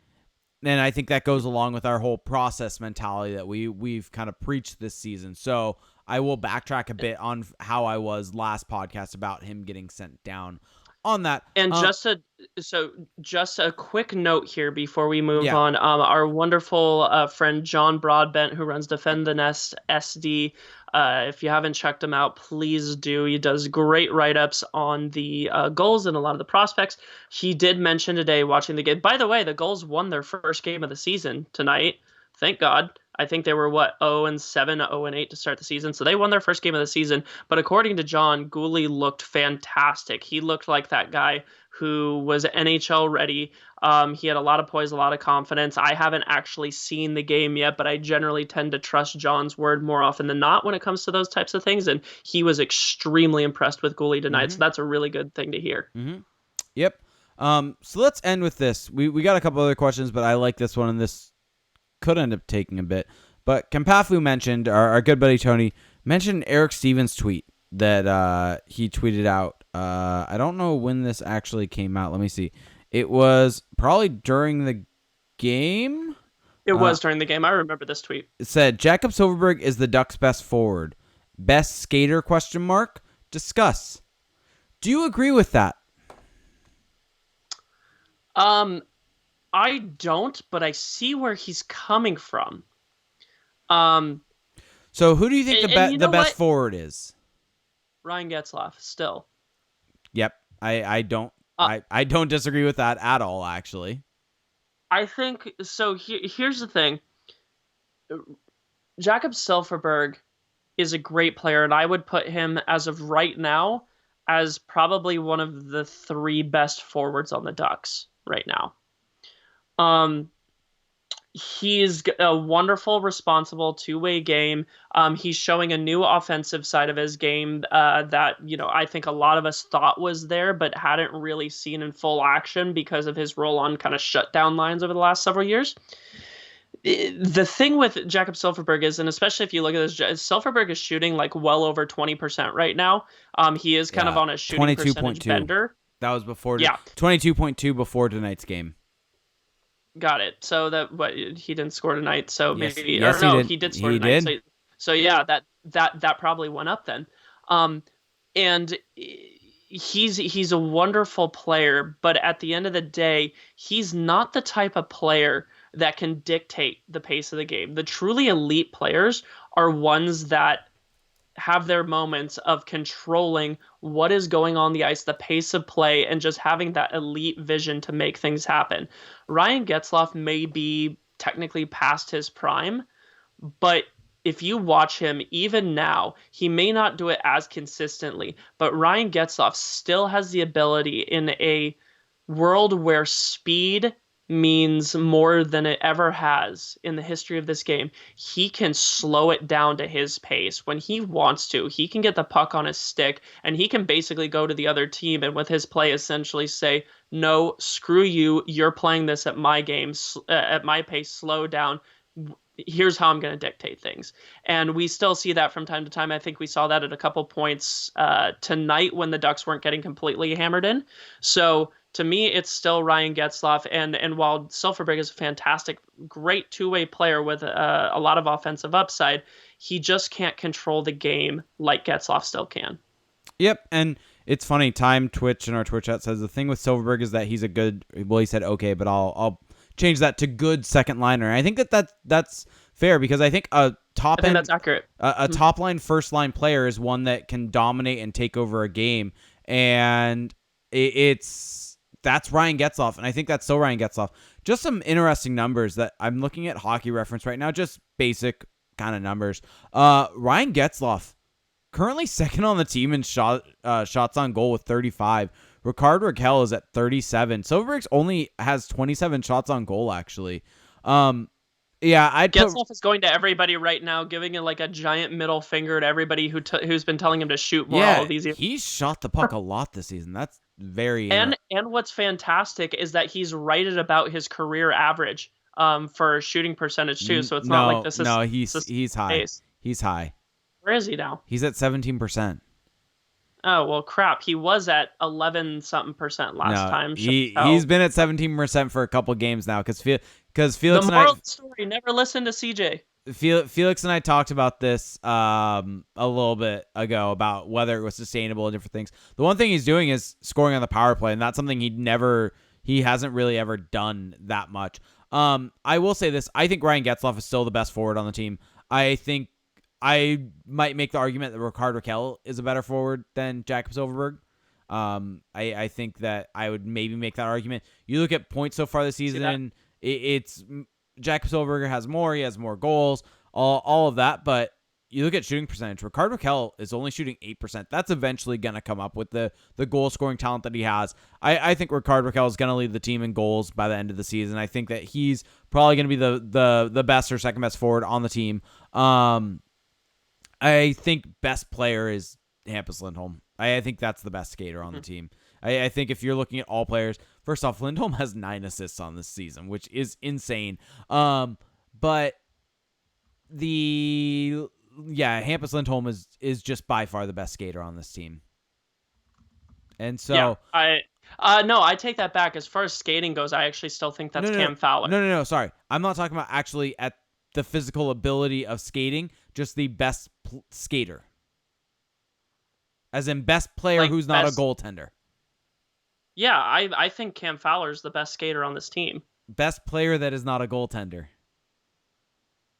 And I think that goes along with our whole process mentality that we've kind of preached this season. So I will backtrack a bit on how I was last podcast about him getting sent down on that. And just a quick note here before we move on. Our wonderful friend John Broadbent, who runs Defend the Nest SD. If you haven't checked him out, please do. He does great write-ups on the goals and a lot of the prospects. He did mention today watching the game. By the way, the Gulls won their first game of the season tonight. Thank God. I think they were 0-7, 0-8 to start the season. So they won their first game of the season. But according to John, Gooley looked fantastic. He looked like that guy who was NHL ready. He had a lot of poise, a lot of confidence. I haven't actually seen the game yet, but I generally tend to trust John's word more often than not when it comes to those types of things. And he was extremely impressed with Gooley tonight. So that's a really good thing to hear. Yep. So let's end with this. We got a couple other questions, but I like this one, and this could end up taking a bit. But Kampafu mentioned, our good buddy Tony, mentioned Eric Stevens' tweet that he tweeted out. I don't know when this actually came out. Let me see. It was probably during the game. It was during the game. I remember this tweet. It said, Jakob Silfverberg is the Ducks' best forward. Best skater, ? Discuss. Do you agree with that? I don't, but I see where he's coming from. So who do you think the best forward is? Ryan Getzlaf, still. Yep. I don't disagree with that at all, actually. I think so. Here's the thing. Jakob Silfverberg is a great player, and I would put him, as of right now, as probably one of the 3 best forwards on the Ducks right now. He's a wonderful, responsible 2-way game. He's showing a new offensive side of his game that, I think a lot of us thought was there, but hadn't really seen in full action because of his role on kind of shutdown lines over the last several years. The thing with Jakob Silfverberg is, and especially if you look at this, Silfverberg is shooting like well over 20% right now. He is kind of on a shooting percentage bender. That was before. 22.2 before tonight's game. Got it. So he didn't score tonight. So maybe he did score tonight. Did. So yeah, that probably went up then. And he's a wonderful player, but at the end of the day, he's not the type of player that can dictate the pace of the game. The truly elite players are ones that have their moments of controlling what is going on the ice, the pace of play, and just having that elite vision to make things happen. Ryan Getzlaf may be technically past his prime, but if you watch him even now, he may not do it as consistently, but Ryan Getzlaf still has the ability in a world where speed means more than it ever has in the history of this game. He can slow it down to his pace when he wants to. He can get the puck on his stick, and he can basically go to the other team and with his play essentially say, no, screw you. You're playing this at my game, at my pace. Slow down. Here's how I'm going to dictate things. And we still see that from time to time. I think we saw that at a couple points tonight when the Ducks weren't getting completely hammered in. So to me, it's still Ryan Getzlaf. And while Silfverberg is a fantastic, great 2-way player with a lot of offensive upside, he just can't control the game like Getzlaf still can. Yep, and it's funny. Time Twitch in our Twitch chat says the thing with Silfverberg is that he's a good. Well, he said okay, but I'll change that to good second liner. I think that's fair because I think that's accurate. A top line, first line player is one that can dominate and take over a game, and that's Ryan Getzlaf, and I think that's still Ryan Getzlaf. Just some interesting numbers that I'm looking at Hockey Reference right now, just basic kind of numbers. Ryan Getzlaf, currently second on the team in shots on goal with 35. Ricard Raquel is at 37. Silfverberg only has 27 shots on goal, actually. Getzlaf is going to everybody right now, giving it like a giant middle finger to everybody who's been telling him to shoot more all these years. He's shot the puck a lot this season. very And what's fantastic is that he's right at about his career average for shooting percentage too. So it's not like this is he's high. pace. He's high. Where is he now? He's at 17%. Oh well, crap. He was at 11 something percent last time. He's been at 17% for a couple games now because Felix the moral of the story: never listen to CJ. Felix and I talked about this a little bit ago about whether it was sustainable and different things. The one thing he's doing is scoring on the power play, and that's something he hasn't really ever done that much. I will say this: I think Ryan Getzlaf is still the best forward on the team. I think I might make the argument that Rickard Rakell is a better forward than Jakob Silfverberg. I think that I would maybe make that argument. You look at points so far this season, it's Jakob Silfverberg has more. He has more goals, all of that. But you look at shooting percentage. Rickard Rakell is only shooting 8%. That's eventually going to come up with the goal scoring talent that he has. I think Rickard Rakell is going to lead the team in goals by the end of the season. I think that he's probably going to be the best or second best forward on the team. I think best player is Hampus Lindholm. I think that's the best skater on the team. I think if you're looking at all players, first off, Lindholm has 9 assists on this season, which is insane. But Hampus Lindholm is just by far the best skater on this team. And so I take that back. As far as skating goes, I actually still think that's Cam Fowler. No, sorry. I'm not talking about actually at the physical ability of skating, just the best skater. As in best player who's not a goaltender. Yeah, I think Cam Fowler is the best skater on this team. Best player that is not a goaltender.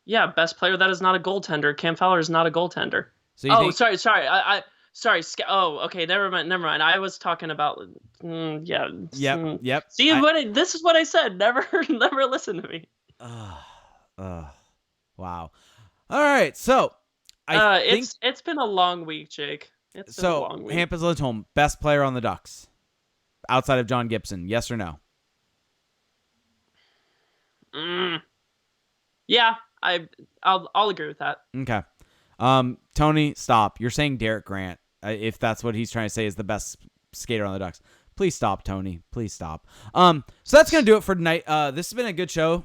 Yeah, best player that is not a goaltender. Cam Fowler is not a goaltender. So you sorry. Sorry. Oh, okay. Never mind. I was talking about. Yep. See, this is what I said. Never listen to me. Wow. All right. So, I think it's been a long week, Jake. It's been a long week. Hampus Lindholm, best player on the Ducks, outside of John Gibson. Yes or no? Yeah, I'll agree with that. Okay. Tony, stop. You're saying Derek Grant, if that's what he's trying to say, is the best skater on the Ducks. Please stop, Tony. Please stop. So that's going to do it for tonight. This has been a good show.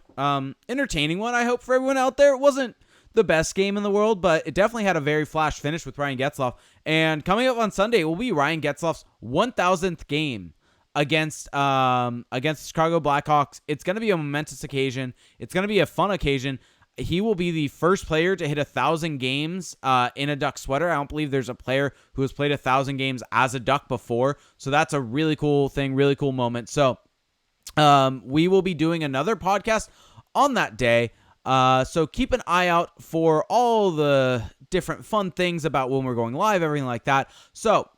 Entertaining one, I hope, for everyone out there. It wasn't the best game in the world, but it definitely had a very flash finish with Ryan Getzlaf. And coming up on Sunday will be Ryan Getzlaf's 1,000th game against the Chicago Blackhawks. It's going to be a momentous occasion. It's going to be a fun occasion. He will be the first player to hit 1,000 games in a Duck sweater. I don't believe there's a player who has played 1,000 games as a Duck before. So that's a really cool thing, really cool moment. So we will be doing another podcast on that day. So keep an eye out for all the different fun things about when we're going live, everything like that. So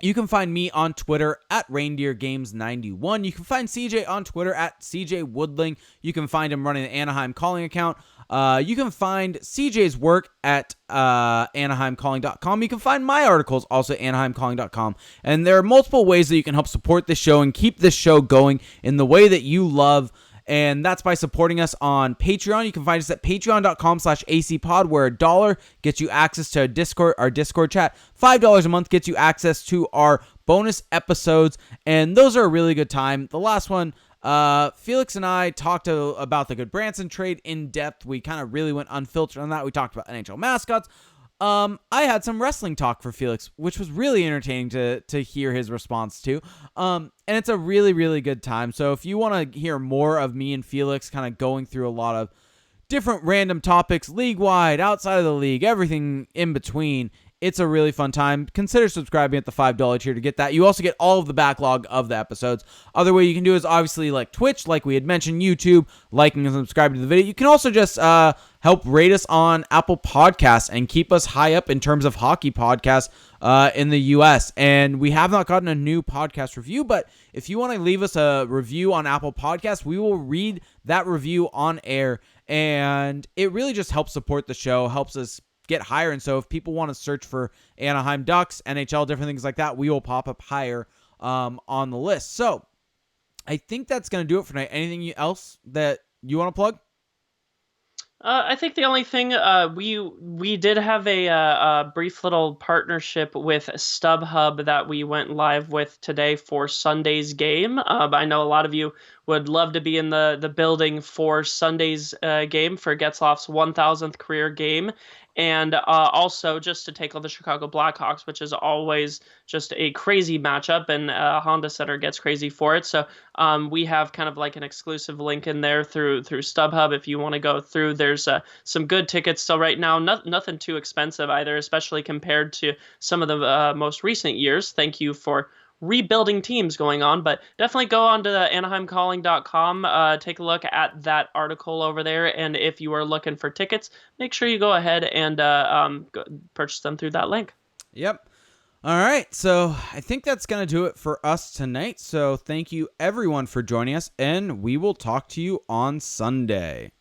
you can find me on Twitter at ReindeerGames91. You can find CJ on Twitter at CJ Woodling. You can find him running the Anaheim Calling account. You can find CJ's work at AnaheimCalling.com. You can find my articles also at AnaheimCalling.com. And there are multiple ways that you can help support this show and keep this show going in the way that you love. And that's by supporting us on Patreon. You can find us at patreon.com/acpod, where $1 gets you access to our Discord chat. $5 a month gets you access to our bonus episodes, and those are a really good time. The last one, Felix and I talked about the Goodbranson trade in depth. We kind of really went unfiltered on that. We talked about NHL mascots. I had some wrestling talk for Felix, which was really entertaining to hear his response to. And it's a really, really good time. So if you want to hear more of me and Felix kind of going through a lot of different random topics, league-wide, outside of the league, everything in between, it's a really fun time. Consider subscribing at the $5 tier to get that. You also get all of the backlog of the episodes. Other way you can do is obviously like Twitch, like we had mentioned, YouTube, liking and subscribing to the video. You can also just help rate us on Apple Podcasts and keep us high up in terms of hockey podcasts in the U.S. And we have not gotten a new podcast review, but if you want to leave us a review on Apple Podcasts, we will read that review on air. And it really just helps support the show, helps us get higher. And so if people want to search for Anaheim Ducks, NHL, different things like that, we will pop up higher on the list. So I think that's going to do it for tonight. Anything else that you want to plug? I think the only thing we did have a brief little partnership with StubHub that we went live with today for Sunday's game. I know a lot of you would love to be in the building for Sunday's game for Getzlaf's 1,000th career game, and also just to take on the Chicago Blackhawks, which is always just a crazy matchup, and Honda Center gets crazy for it. So we have kind of like an exclusive link in there through StubHub if you want to go through. There's some good tickets still right now. Nothing too expensive either, especially compared to some of the most recent years. Thank you for rebuilding teams going on, but definitely go on to the AnaheimCalling.com, take a look at that article over there, and if you are looking for tickets, make sure you go ahead and purchase them through that link. Yep. All right, so I think that's going to do it for us tonight. So thank you everyone for joining us, and we will talk to you on Sunday.